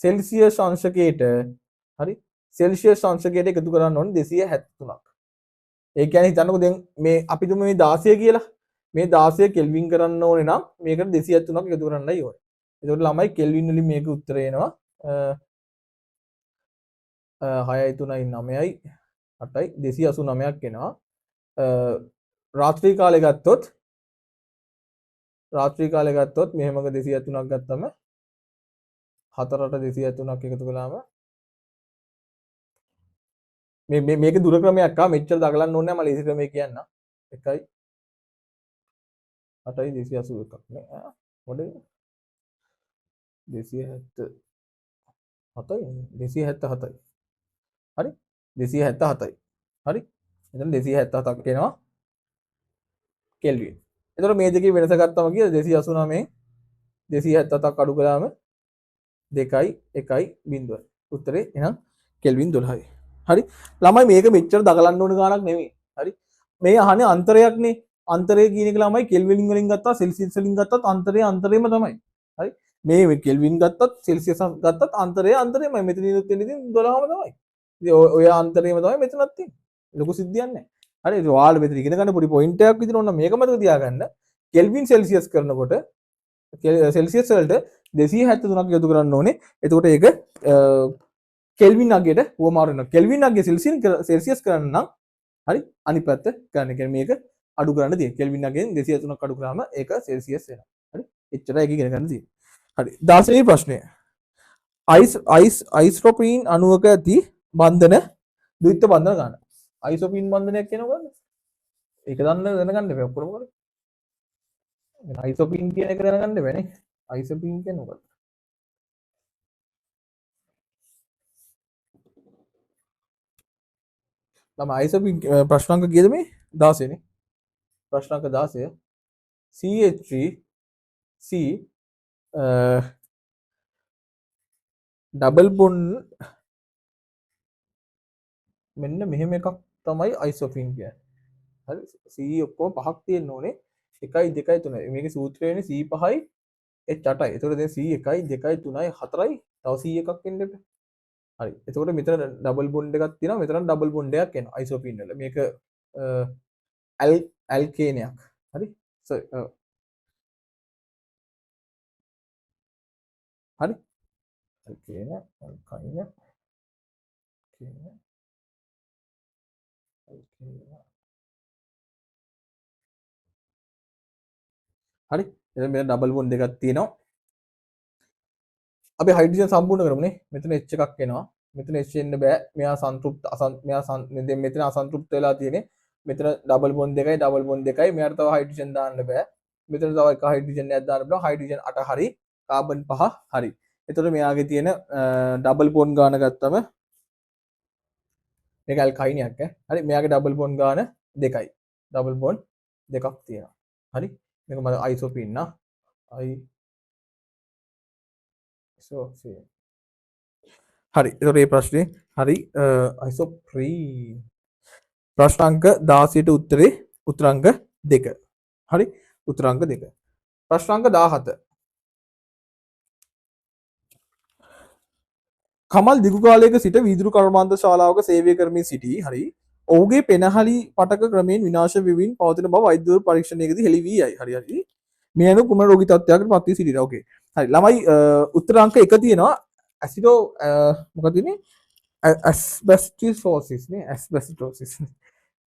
සෙල්සියස් අංශකයට හරි සෙල්සියස් අංශකයට එකතු කරන්න ඕනේ 273ක් ඒ කියන්නේ හිතන්නකෝ දැන් මේ අපි තුමු මේ 16 කියලා මේ 16 කෙල්වින් කරන්න ඕනේ නම් මේකට 273ක් එකතු කරන්නයි ඕනේ එතකොට ළමයි කෙල්වින් වලින් මේක උත්තරය එනවා 6යි 3යි 9යි 8යි 289ක් එනවා රාත්‍රී කාලේ ගත්තොත් මෙහෙමක 203ක් ගත්තම 4ට 203ක් එකතු කළාම මේක දුර ක්‍රමයක් මෙච්චර දගලන්න ඕනේ නැහැ මම ලේසි ක්‍රමයක් කියන්න 1යි 8යි 281ක් නේ මොකද 277යි 277යි හරි 277යි හරි එතන 277ක් එනවා කෙල්වින් එතකොට මේ දෙකේ වෙනස ගත්තම කීයද 289 277ක් අඩු කළාම 2යි 1යි බිංදුව උත්තරේ එහෙනම් කෙල්වින් 12යි හරි ළමයි මේක මෙච්චර දගලන්න ඕන ගානක් නෙමෙයි හරි මේ අහන්නේ අන්තරයක්නේ අන්තරය කියන එක ළමයි කෙල්වින් වලින් ගත්තා සෙල්සියස් වලින් ගත්තත් අන්තරයම තමයි හරි මේ කෙල්වින් ගත්තත් සෙල්සියස් ගත්තත් අන්තරයමයි මෙතන ඉන්න තියෙන්නේ 12ම තමයි ඉතින් ඔය අන්තරයම තමයි මෙතනත් තියෙන්නේ ලොකු සිද්ධියක් නැහැ හරි ඒක ඔයාලා මෙතන ඉගෙන ගන්න පොඩි පොයින්ට් එකක් විදිහට ඕන මේක මතක තියාගන්න කෙල්වින් සෙල්සියස් කරනකොට සෙල්සියස් වලට 273ක් එකතු කරන්න ඕනේ එතකොට ඒක කෙල්වින් අගයට උවමාරු වෙනවා කෙල්වින් අගය සෙල්සියස් කරන්න නම් හරි අනිත් පැත්ත ගන්න කියන්නේ මේක අඩු කරන්න තියෙන්නේ කෙල්වින් අගයෙන් 203ක් අඩු කරාම ඒක සෙල්සියස් වෙනවා හරි එච්චරයි ඒක ඉගෙන ගන්න තියෙන්නේ හරි 16 වෙනි ප්‍රශ්නය අයිසෝප්‍රීන් අණුවක ඇති බන්ධන ද්විත්ව බන්ධන ගන්න අයිසෝප්‍රීන් බන්ධනයක් කියනවා මොකද්ද ඒක දැනගන්න බෑ ඔක්කොම මොකද අයිසෝප්‍රීන් කියන එක දැනගන්න බෑනේ අයිසෝප්‍රීන් කියන්නේ මොකද්ද ළම අයිසෝප්‍රීන් ප්‍රශ්නාංක කීයද මේ 16 නේ ප්‍රශ්නාංක 16 CH3C ඩබල් බොන්ඩ් මෙන්න මෙහෙම එකක් තමයි අයිසෝප්‍රීන් කියන්නේ හරි C ඔක්කොම පහක් තියෙන්න ඕනේ 1යි 2යි 3යි මේකේ සූත්‍රය වෙන්නේ C 5යි H 8යි එතකොට දැන් C 1යි 2යි 3යි 4යි තව C එකක් එන්න එපා හරි එතකොට මෙතන ඩබල් බොන්ඩ් එකක් තියෙනවා මෙතන ඩබල් බොන්ඩ් එකක් එනවා අයිසෝප්‍රීන් වල මේක ඇල්කේනයක් හරි හරි ඇල්කේන ඇල්කයින හරි එතන මෙතන ඩබල් බොන්ඩ් එකක් තියෙනවා අපි හයිඩ්‍රජන් සම්පූර්ණ කරමුනේ මෙතන H එකක් එනවා මෙතන H එන්න බෑ මෙයා සංතෘප්ත මෙතන අසන්තෘප්ත වෙලා තියෙන්නේ මෙතන ඩබල් බොන්ඩ් දෙකයි මෙයාට තව හයිඩ්‍රජන් දාන්න බෑ මෙතන තව එක හයිඩ්‍රජන් එකක් දාන්න බෑ හයිඩ්‍රජන් 8 හරි කාබන් 5 හරි එතකොට මෙයාගේ තියෙන ඩබල් බොන්ඩ් ගාන ගත්තම මේක ඇල්කයිනියක් හරි මෙයාගේ ඩබල් බොන්ඩ් ගාන 2යි ඩබල් බොන්ඩ් දෙකක් තියෙනවා හරි මේක මම අයිසෝප්‍රීන් නා හරි එතකොට මේ ප්‍රශ්නේ හරි අයිසෝප්‍රීන් ප්‍රශ්නාංක 16ට උත්තරාංක 2 හරි උත්තරාංක 2 ප්‍රශ්නාංක 17 කමල් දිගු කාලයක සිට වීදුරු කර්මාන්ත ශාලාවක සේවය කරමින් සිටි හරි ඔහුගේ පෙනහලි පටක ක්‍රමයෙන් විනාශ වෙමින් පවතින බව වෛද්‍යවරු පරීක්ෂණයකදී හෙළි වී යයි හරි මේ අනුව කුමන රෝගී තත්ත්වයකට පත් වී සිටිනවා ඕකේ හරි ළමයි උත්තරාංක 1 තියෙනවා ඇසිඩෝ මොකද තියෙන්නේ ඇස්බෙස්ටෝසිස් නේ ඇස්බෙස්ටෝසිස්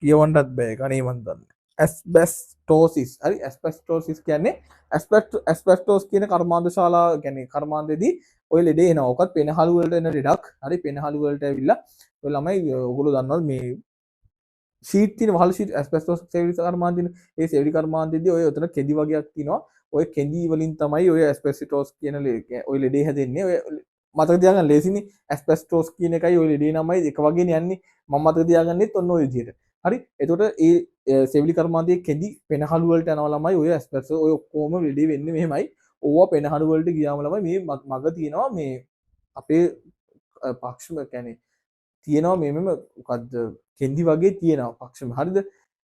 කියවන්නත් බෑ කණේ මන් දන්නේ ඇස්බෙස්ටෝසිස් හරි ඇස්බෙස්ටෝසිස් කියන්නේ ඇස්බෙස්ටෝස් කියන කර්මාන්ත ශාලා කියන්නේ කර්මාන්තයේදී ඔය ලෙඩේ එනවා. ඔකත් පෙනහළු වලට එන ලෙඩක්. හරි පෙනහළු වලට ඇවිල්ලා ඔය ළමයි ඔයගොල්ලෝ දන්නවද මේ ෂීට් තියෙන වහල් ෂීට් ඇස්බෙස්ටෝස් සෙවිලි කර්මාන්තයේ ඒ සෙවිලි කර්මාන්තයේදී ඔය උතන කෙදි වගේක් තියෙනවා. ඔය කෙඳි වලින් තමයි ඔය ඇස්පෙස්ටෝස් කියන ඔය ලෙඩේ හැදෙන්නේ. ඔය මතක තියාගන්න ලේසිනේ. ඇස්පෙස්ටෝස් කියන එකයි ඔය ලෙඩේ නමයි එක වගේ යන්නේ. මම මතක තියාගන්නෙත් ඔන්න ඔය විදිහට. හරි. එතකොට ඒ සෙවිලි කර්මාන්තයේ කෙඳි පෙනහළු වලට යනවා ළමයි ඔය ඇස්පෙස්ටෝ ඔය ඔක්කොම ලෙඩේ වෙන්නේ මෙහෙමයි. ඕවා පෙනහළු වලට ගියාම ළමයි මේ මග තියෙනවා මේ අපේ පක්ෂම කියන්නේ තියෙනවා මෙම මොකද්ද කෙඳි වගේ තියෙනවා පක්ෂම. හරිද?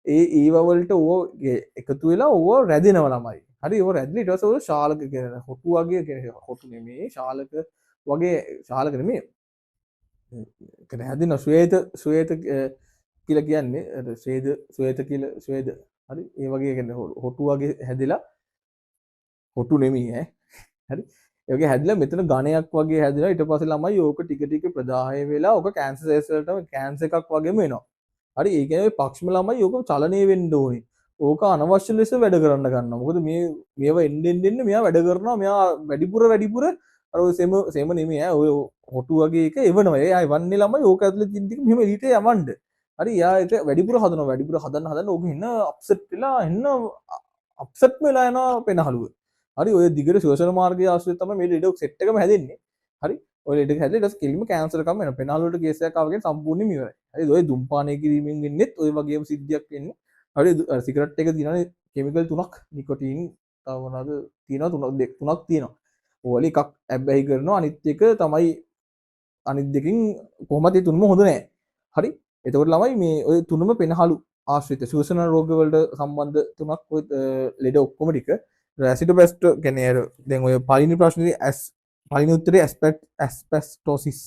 ඒවවලට ඕ එකතු වෙලා ඕ රැදෙනව ළමයි. හරි ඒව රැදිලා ඊට පස්සේ ඔය ශාලක කියන හොටු වගේ කියන හොටු නෙමෙයි ශාලක වගේ ශාලක නෙමෙයි. ඒක හැදෙන ශ්වේත කියලා කියන්නේ ශ්වේත කියලා ශ්වේද. හරි ඒ වගේ කියන්නේ හොටු වගේ හැදෙලා හොටු නෙමෙයි ඈ. හරි ඒක හැදලා මෙතන ඝණයක් වගේ හැදලා ඊට පස්සේ ළමයි ඕක ටික ටික ප්‍රදාහය වෙලා ඕක කැන්සර් සෙල්ස් වලටම කැන්සර් එකක් වගේම වෙනවා. හරි ඒ කියන්නේ පක්ෂම ළමයි ඕක චලනය වෙන්න ඕනේ. ඕක අනවශ්‍ය ලෙස වැඩ කරන්න ගන්නවා. මොකද මේව එන්න මෙයා වැඩ කරනවා. මෙයා වැඩිපුර අර ඔය සෙම නෙමෙයි ඈ ඔය හොටු වගේ එක එවනවා. ඒ අය වන්නේ ළමයි ඕක ඇතුලේ තියෙන ටික මෙහෙම එළියට යවන්න. හරි යා ඒක වැඩිපුර හදනවා. වැඩිපුර හදන්න ඕක එන්න අප්සෙට් වෙලා එන්න අප්සෙට් වෙලා යනවා පෙනහළුව. හරි ඔය දිගට ශ්වසන මාර්ගය ආශ්‍රිතව තමයි මේ ලෙඩ සෙට් එකම හැදෙන්නේ. හරි ඔය ලෙඩ හැදලා ඊට පස්සේ කෙලින්ම කැන්සර් එකම වෙනවා. පෙනහළු වලට කේස් එකක් ආවගෙන සම්පූර්ණයෙන්ම ඉවරයි. හරි ඔය දුම්පානය කිරීමෙන් වෙන්නේත් ඔය වගේම සිද්ධියක් වෙන්නේ. හරි සිගරට් එක තියෙනනේ කෙමිකල් 3ක් නිකොටින් තව මොනවද තියෙනවා තුනක් තියෙනවා. ඕවල එකක් ඇබ්බැහි කරනවා අනිත් එක තමයි අනිත් දෙකින් කොහොමද ඒ තුනම හොඳ නැහැ. හරි එතකොට ළමයි මේ ඔය තුනම පෙනහළු ආශ්‍රිත ශ්වසන රෝග වලට සම්බන්ධ තුනක් ඔය ලෙඩ ඔක්කොම ටික රැසිටෝබෙස්ට් කියන්නේ දැන් ඔය පළවෙනි ප්‍රශ්නේ පළවෙනි උත්තරේ ඇස්බෙස්ටොසිස්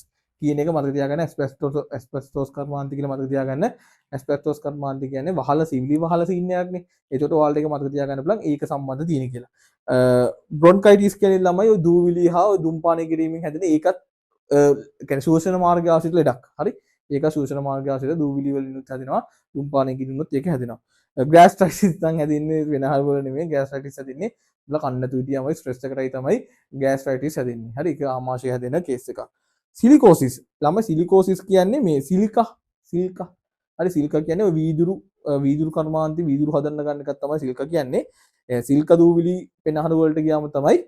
කියන එක මතක තියාගන්න. ඇස්බෙස්ටොස් කර්මාන්තය කියලා මතක තියාගන්න. ඇස්බෙස්ටොස් කර්මාන්තය කියන්නේ වහල සිවිලි වහල සීන්නයක්නේ. ඒකට ඔයාලට ඒක මතක තියාගන්න පුළුවන් ඒක සම්බන්ධ තියෙන කියලා. බ්‍රොන්කයිටිස් කියන්නේ ළමයි ඔය දූවිලි හා ඔය දුම්පානය කිරීමෙන් හැදෙන ඒකත් කියන්නේ ශ්වසන මාර්ගය ආශ්‍රිත ලෙඩක්. හරි. ඒක ශ්වසන මාර්ගය ආශ්‍රිත දූවිලි වලිනුත් හැදෙනවා. දුම්පානය කිරීමෙත් ඒක හැදෙනවා. ගෑස්ට්‍රයිටිස් නම් හැදෙන්නේ වෙනහල් වල නෙමෙයි. ගෑස්ට්‍රයිටිස් හැදෙන්නේ බල කන්න තුටියමයි ස්ට්‍රෙස් එකටයි තමයි ගෑස්ට්‍රයිටිස් හැදෙන්නේ. හරි. ඒක ආමාශය හැදෙන කේස් එකක්. සිලිකෝසිස් ළමයි සිලිකෝසිස් කියන්නේ මේ සිලිකා හරි සිලිකා කියන්නේ ඔය වීදුරු කර්මාන්තේ වීදුරු හදන්න ගන්න එකක් තමයි සිලිකා කියන්නේ. සිල්ක දූවිලි පෙනහළු වලට ගියාම තමයි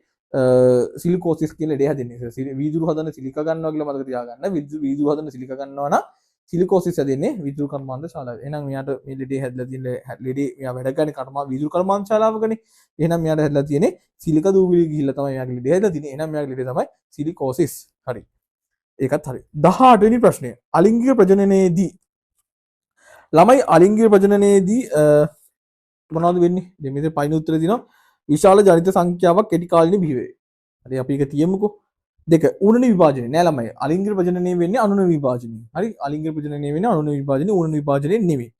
සිලිකෝසිස් කියන ලෙඩේ හැදෙන්නේ. වීදුරු හදන සිලිකා ගන්නවා කියලා මතක තියාගන්න. වීදුරු හදන සිලිකා ගන්නවා නම් සිලිකෝසිස් හැදෙන්නේ වීදුරු කර්මාන්ත ශාලාවේ. එහෙනම් මෙයාට මේ ලෙඩේ හැදලා තියෙන ලෙඩේ මෙයා වැඩ කරන වීදුරු කර්මාන්ත ශාලාවකනේ. එහෙනම් මෙයාට හැදලා තියෙන්නේ සිලිකා දූවිලි ගිහිල්ලා තමයි මෙයාගේ ලෙඩේ හැදලා තියෙන්නේ. එහෙනම් මෙයාගේ ලෙඩේ තමයි සිලිකෝසිස්. හරි. ඒකත් හරි. 18 වෙනි ප්‍රශ්නය. අලිංගික ප්‍රජනනයේදී ළමයි අලිංගික ප්‍රජනනයේදී මොනවද වෙන්නේ? දැන් මේකේ පයින් උත්තරේ දිනවා විශාල ජනිත සංඛ්‍යාවක් කෙටි කාලින බිහි වේ. හරි අපි ඒක තියමුකෝ. දෙක උණන විභාජනය නෑ ළමයි. අලිංගික ප්‍රජනනය වෙන්නේ අනුන විභාජනය. හරි අලිංගික ප්‍රජනනය වෙන්නේ අනුන විභාජනය උණන විභාජනය නෙමෙයි.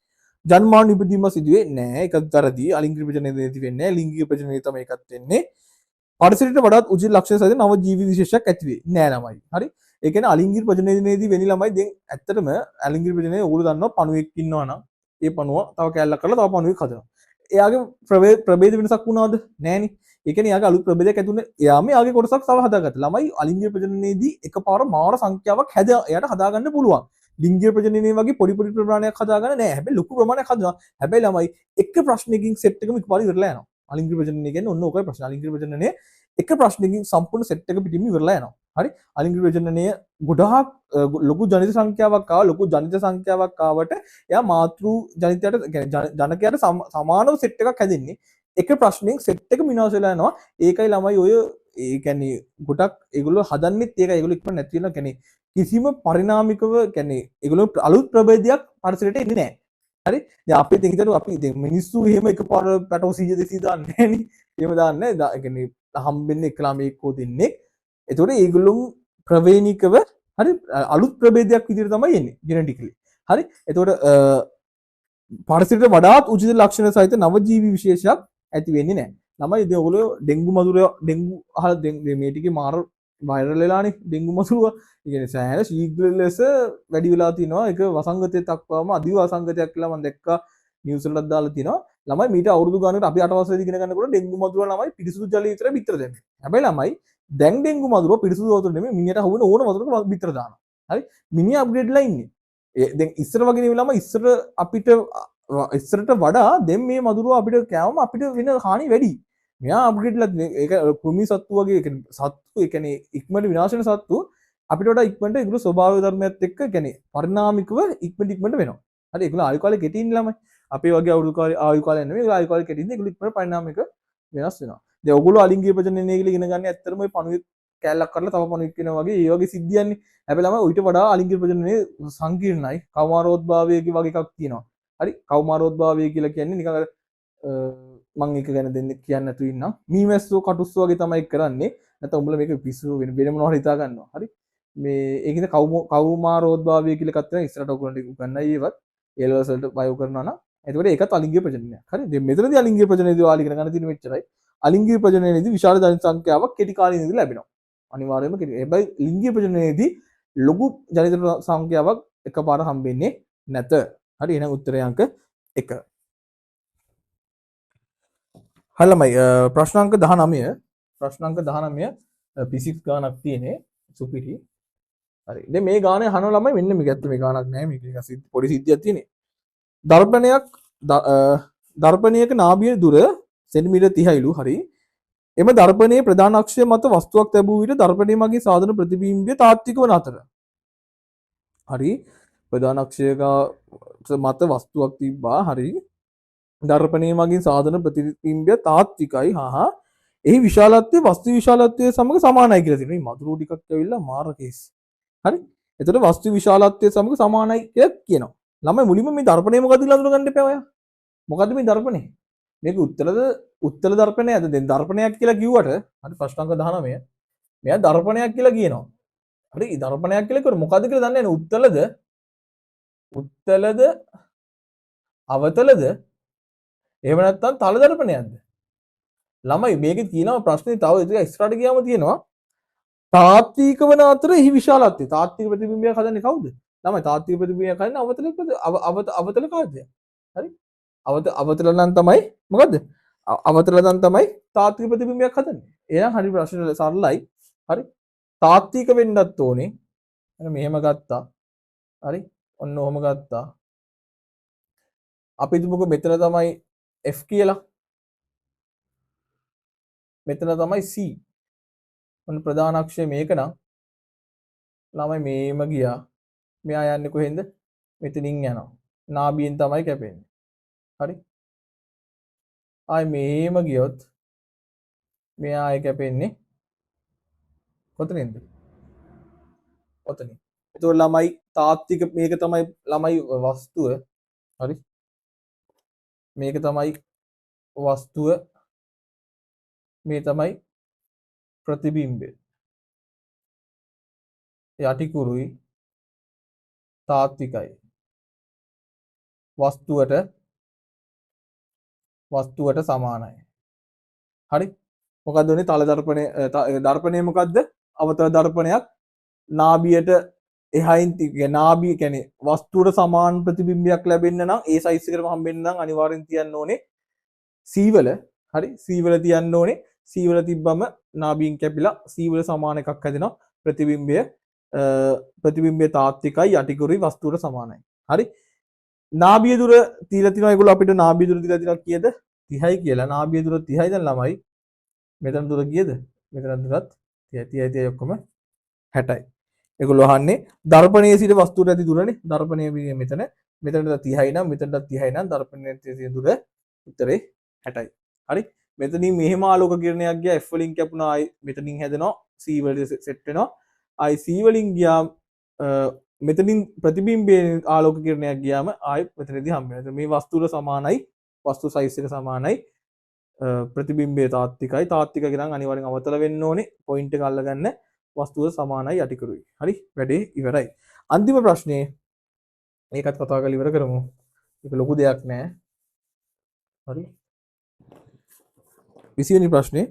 ජන්මාන ඉපදීම සිදුවේ නෑ. ඒක වැරදි. අලිංගික ප්‍රජනනයේදී වෙන්නේ නෑ. ලිංගික ප්‍රජනනයේ තමයි එකක් වෙන්නේ. පරිසරයට වඩාත් උචිත ලක්ෂණ සහිත නව ජීවි විශේෂයක් ඇති වේ. නෑ ළමයි. හරි ඒ කියන්නේ අලිංගික ප්‍රජනනයේදී වෙන්නේ ළමයි දැන් ඇත්තටම අලිංගික ප්‍රජනනයේ ඕගොල්ලෝ දන්නවා පණුවෙක් ඉන්නවා නම් ඒ පණුව තව කැලලක් කරලා තව පණුවෙක් හදනවා. එයාගේ ප්‍රභේද වෙනසක් වුණාද? නෑනේ. ඒ කියන්නේ එයාගේ අලුත් ප්‍රභේදයක් ඇතුළේ එයාම එයාගේ කොටසක් තව හදාගත්තා. ළමයි අලිංගික ප්‍රජනනයේදී එකපාර මාර සංඛ්‍යාවක් එයාට හදාගන්න පුළුවන්. ලිංගික ප්‍රජනනයේ වගේ පොඩි ප්‍රමාණයක් හදාගන්න නෑ. හැබැයි ලොකු ප්‍රමාණයක් හදනවා. හැබැයි ළමයි එක ප්‍රශ්නයකින් සෙට් එකම එකපාර ඉවරලා යනවා. අලිංගික ප්‍රජනනය කියන්නේ ඔන්න ඔකයි ප්‍රශ්න. අලිංගික ප්‍රජනනයේ එක ප්‍රශ්නකින් සම්පූර්ණ සෙට් එක පිටින්ම ඉවරලා යනවා. හරි අලිංගික ප්‍රජනනය ගොඩාක් ලොකු ජනිත සංඛ්‍යාවක් ආව ලොකු ජනිත සංඛ්‍යාවක් ආවට එයා මාතෘ ජනිතයට ජනකයට සමානව සෙට් එකක් හැදෙන්නේ එක ප්‍රශ්නෙන් සෙට් එක විනාශ වෙලා යනවා. ඒකයි ළමයි ඔය ඒ කියන්නේ ගොඩක් ඒගොල්ලෝ හදන්නෙත් ඒකයි ඒගොල්ලෝ ඉක්මන නැති වෙනවා. කියන්නේ කිසිම පරිණාමිකව කියන්නේ ඒගොල්ලෝ අලුත් ප්‍රභේදයක් පරිසරයට එන්නේ නැහැ. හරි දැන් අපි හිතමු අපි දැන් මිනිස්සු එහෙම එකපාර පැටව 100 200 දාන්නේ නැහැ නේ. එහෙම දාන්නේ නැහැ. ඒ කියන්නේ හම්බෙන්නේ එක ළමෙක් හෝ දෙන්නෙක්. එතකොට ඒගොල්ලෝ ප්‍රවේණිකව හරි අලුත් ප්‍රභේදයක් විදිහට තමයි එන්නේ ජෙනටිකලි. හරි එතකොට පරිසරයට වඩාත් උචිත ලක්ෂණ සහිත නව ජීවි විශේෂයක් ඇති වෙන්නේ නැහැ. ළමයි ඉතින් ඔයගොල්ලෝ ඩෙන්ගු අහලා මේ ටිකේ මාර වෛරල් වෙලානේ ඩෙන්ගු මසුරුව. ඒ කියන්නේ සෑහෙන ශීඝ්‍ර ලෙස වැඩි වෙලා තිනවා. ඒක වසංගතයට දක්වාම අධි වසංගතයක් කියලා මම දැක්කා නිවුස් වලට දාලා තිනවා. ළමයි මීට අවුරුදු ගානකට අපි 8 වසරේදී ඉගෙන ගන්නකොට ඩෙන්ගු මදුරුව ළමයි පිරිසුදු ජලය විතරයි බිත්තර දෙන්නේ. හැබැයි ළමයි දැන් ඩෙන්ගු මදුරුව පිරිසුදු වතුර නෙමෙයි මිනිහට හවුන ඕන වතුරක බිත්තර දානවා. හරි මිනිහා අප්ග්‍රේඩ්ලා ඉන්නේ. දැන් ඉස්සර වගේ නෙමෙයි ළමයි ඉස්සර අපිට ඉස්සරට වඩා දැන් මේ මදුරුව අපිට කෑවම අපිට වෙන හානි වැඩි. මෙයා අප්ග්‍රේඩ්ලා ඒක කෘමි සත්තු වගේ ඒ කියන්නේ සත්තු ඒ කියන්නේ ඉක්මනට විනාශ වෙන සත්තු අපිට වඩා ඉක්මනට ඒගොල්ලෝ ස්වභාව ධර්මයත් එක්ක කියන්නේ පරිණාමිකව ඉක්මනට වෙනවා. හරි ඒගොල්ලෝ ආයු කාලේ කෙටි ඉන්න ළමයි. අපේ වගේ අවුරුදු කාලේ ආයු කාලේ නෙමෙයි ඒගොල්ලෝ ආයු කාලේ කෙටි ඉන්නේ ඒගොල්ලෝ ඉක්මනට පරිණාමික වෙනස් වෙනවා. දැන් ඔයගොල්ලෝ අලිංගික ප්‍රජනනය කියලා ඉගෙන ගන්න ඇත්තටම ওই පණුවෙක් කැලලක් කරලා තව පණුවෙක් වෙනවා වගේ ඒ වගේ සිද්ධියන්නේ. හැබැයි ළමයි ඊට වඩා අලිංගික ප්‍රජනනය සංකීර්ණයි. කෞමාරෝද්භාවය වගේ එකක් තියෙනවා. හරි කෞමාරෝද්භාවය කියලා කියන්නේ නිකන් අර මං එක ගැන දෙන්න කියන්න නැතුව ඉන්නම්. මීමැස්සෝ කටුස්සෝ වගේ තමයි කරන්නේ. නැත්නම් උඹලා මේක පිස්සු වෙන මොනවද හිතා ගන්නවා. හරි මේ ඒකද කෞමාරෝද්භාවය කියලා එකක් තියෙනවා. ඉස්සරහට ඔයගොල්ලන්ට උගන්නයි ඒවත් ඒලවස් වලට බයෝ කරනවා නම් එතකොට ඒකත් අලිංගික ප්‍රජනනයක්. හරි දැන් මෙතනදී අලිංගික ප්‍රජනනයේදී ඔයාලා ඉගෙන ගන්න තියෙන මෙච්චරයි. අලිංගික ප්‍රජනනයේදී විශාල ජනිත සංඛ්‍යාවක් කෙටි කාලීනදී ලැබෙනවා. අනිවාර්යයෙන්ම කෙටි. හැබැයි ලිංගික ප්‍රජනනයේදී ලොකු ජනිත සංඛ්‍යාවක් එකපාර හම්බෙන්නේ නැත. හරි එහෙනම් උත්තරය අංක 1. හලමයි ප්‍රශ්නාංක 19 ෆිසික්ස් ගානක් තියෙන්නේ සුපිරි. හරි. දැන් මේ ගානේ අහන ළමයි මෙන්න මේක ඇත්ත මේ ගානක් නෑ මේක නිකන් පොඩි සිද්ධියක් තියෙන්නේ. දර්පණයක නාභිය දුර සෙන්ටිමීටර් 30යිලු හරි. එම දර්පණයේ ප්‍රධාන අක්ෂය මත වස්තුවක් තැබූ විට දර්පණය මගින් සාධන ප්‍රතිබිම්බය තාත්වික වන අතර. හරි. ප්‍රධාන අක්ෂයක මත වස්තුවක් තිබ්බා හරි. දර්පණය මගින් සාධන ප්‍රතිබිම්බය තාත්විකයි හා එහි විශාලත්වය වස්තු විශාලත්වය සමග සමානයි කියලා තියෙනවා. මේ මధుරෝ ටිකක් ඇවිල්ලා මාර කේස්. හරි. එතකොට වස්තු විශාලත්වය සමග සමානයි කියලා කියනවා. ළමයි මුලින්ම මේ දර්පණය මොකද්ද කියලා අඳුර ගන්න එපා ඔයා. මොකද්ද මේ දර්පණය? මේක උත්තර දර්පණයද? දැන් දර්පණයක් කියලා කිව්වට හරි ප්‍රශ්නාංක 19 මෙයා දර්පණයක් කියලා කියනවා. හරි දර්පණයක් කියලා කිව්වොත් මොකද්ද කියලා දන්නේ නැහැ. උත්තලද අවතලද එහෙම නැත්නම් තල දර්පණයක්ද? ළමයි මේකේ තියෙනවා ප්‍රශ්නේ තව ඒක ඉස්සරහට ගියාම තියෙනවා තාත්වික වන අතර එහි විශාලත්වය. තාත්වික ප්‍රතිබිම්බයක් හදන්නේ කවුද? ළමයි තාත්වික ප්‍රතිබිම්බයක් හදන්නේ අවතල කාර්යය. හරි? අවතල නම් තමයි මොකද්ද? අවතල නම් තමයි තාත්වික ප්‍රතිබිම්බයක් හදන්නේ. එහෙනම් හරි ප්‍රශ්නේ සරලයි. හරි? තාත්වික වෙන්නත් ඕනේ. එහෙනම් මෙහෙම ගත්තා. හරි? ඔන්න ඔහොම ගත්තා. අපි හිතමුකෝ මෙතන තමයි F කියලා. මෙතන තමයි C. ඔන්න ප්‍රධාන අක්ෂය මේක නම් ළමයි මේම ගියා. මෙයා යන්නේ කොහෙන්ද? මෙතනින් යනවා. නාභියෙන් තමයි කැපෙන්නේ. හරි? ආයි මේම ගියොත් මෙයා ආයි කැපෙන්නේ කොතනින්ද? ඔතනින්. එතකොට ළමයි තාත්වික මේක තමයි ළමයි වස්තුව. හරි? මේක තමයි වස්තුව. මේ තමයි ප්‍රතිබිම්බය. යටිකුරුයි තාත්විකයි. වස්තුවට සමානයි. හරි? මොකද්ද උනේ තල දර්පණය දර්පණය මොකද්ද? අවතල දර්පණයක් නාභියට එහයින් නාභිය කියන්නේ වස්තුවට සමාන ප්‍රතිබිම්බයක් ලැබෙන්න නම් ඒ සයිස් එකටම හම්බෙන්න නම් අනිවාර්යෙන් තියන්න ඕනේ C වල. හරි? C වල තියන්න ඕනේ. C වල තිබ්බම නාභියෙන් කැපිලා C වල සමාන එකක් හැදෙනවා. ප්‍රතිබිම්බය තාත්විකයි යටිකුරුයි වස්තුවට සමානයි. හරි? නාභිය දුර තියලා තිනවා ඒගොල්ලෝ අපිට නාභිය දුර තියලා තිනවා කීයද? 30යි කියලා. නාභිය දුර 30යි දැන් ළමයි. මෙතන දුර කීයද? මෙතන දුරත් 30යි ඔක්කොම 60යි. ඒගොල්ලෝ අහන්නේ දර්පණයේ සිට වස්තුවට ඇති දුරනේ. දර්පණය මෙතන. මෙතනට 30යි නම් මෙතනට 30යි නම් දර්පණයේ තියෙන දුර උත්තරේ 60යි. හරි? මෙතනින් මෙහෙම ආලෝක කිරණයක් ගියා F වලින් කැපුණා ආයි මෙතනින් හැදෙනවා C වලට සෙට් වෙනවා. ආයි C වලින් ගියාම මෙතනින් ප්‍රතිබිම්බයේ ආලෝක කිරණයක් ගියාම ආයි මෙතනදී හම්බ වෙනවා. මේ වස්තුවට සමානයි. වස්තු සයිස් එක සමානයි. ප්‍රතිබිම්බය තාත්විකයි. තාත්වික නම් අනිවාර්යෙන් අවතල වෙන්න ඕනේ. පොයින්ට් එක අල්ලගන්න. වස්තුව සමානයි යටිකුරුයි. හරි? වැඩේ ඉවරයි. අන්තිම ප්‍රශ්නේ මේකත් කතා කරලා ඉවර කරමු. ඒක ලොකු දෙයක් නෑ. හරි? 20 වෙනි ප්‍රශ්නේ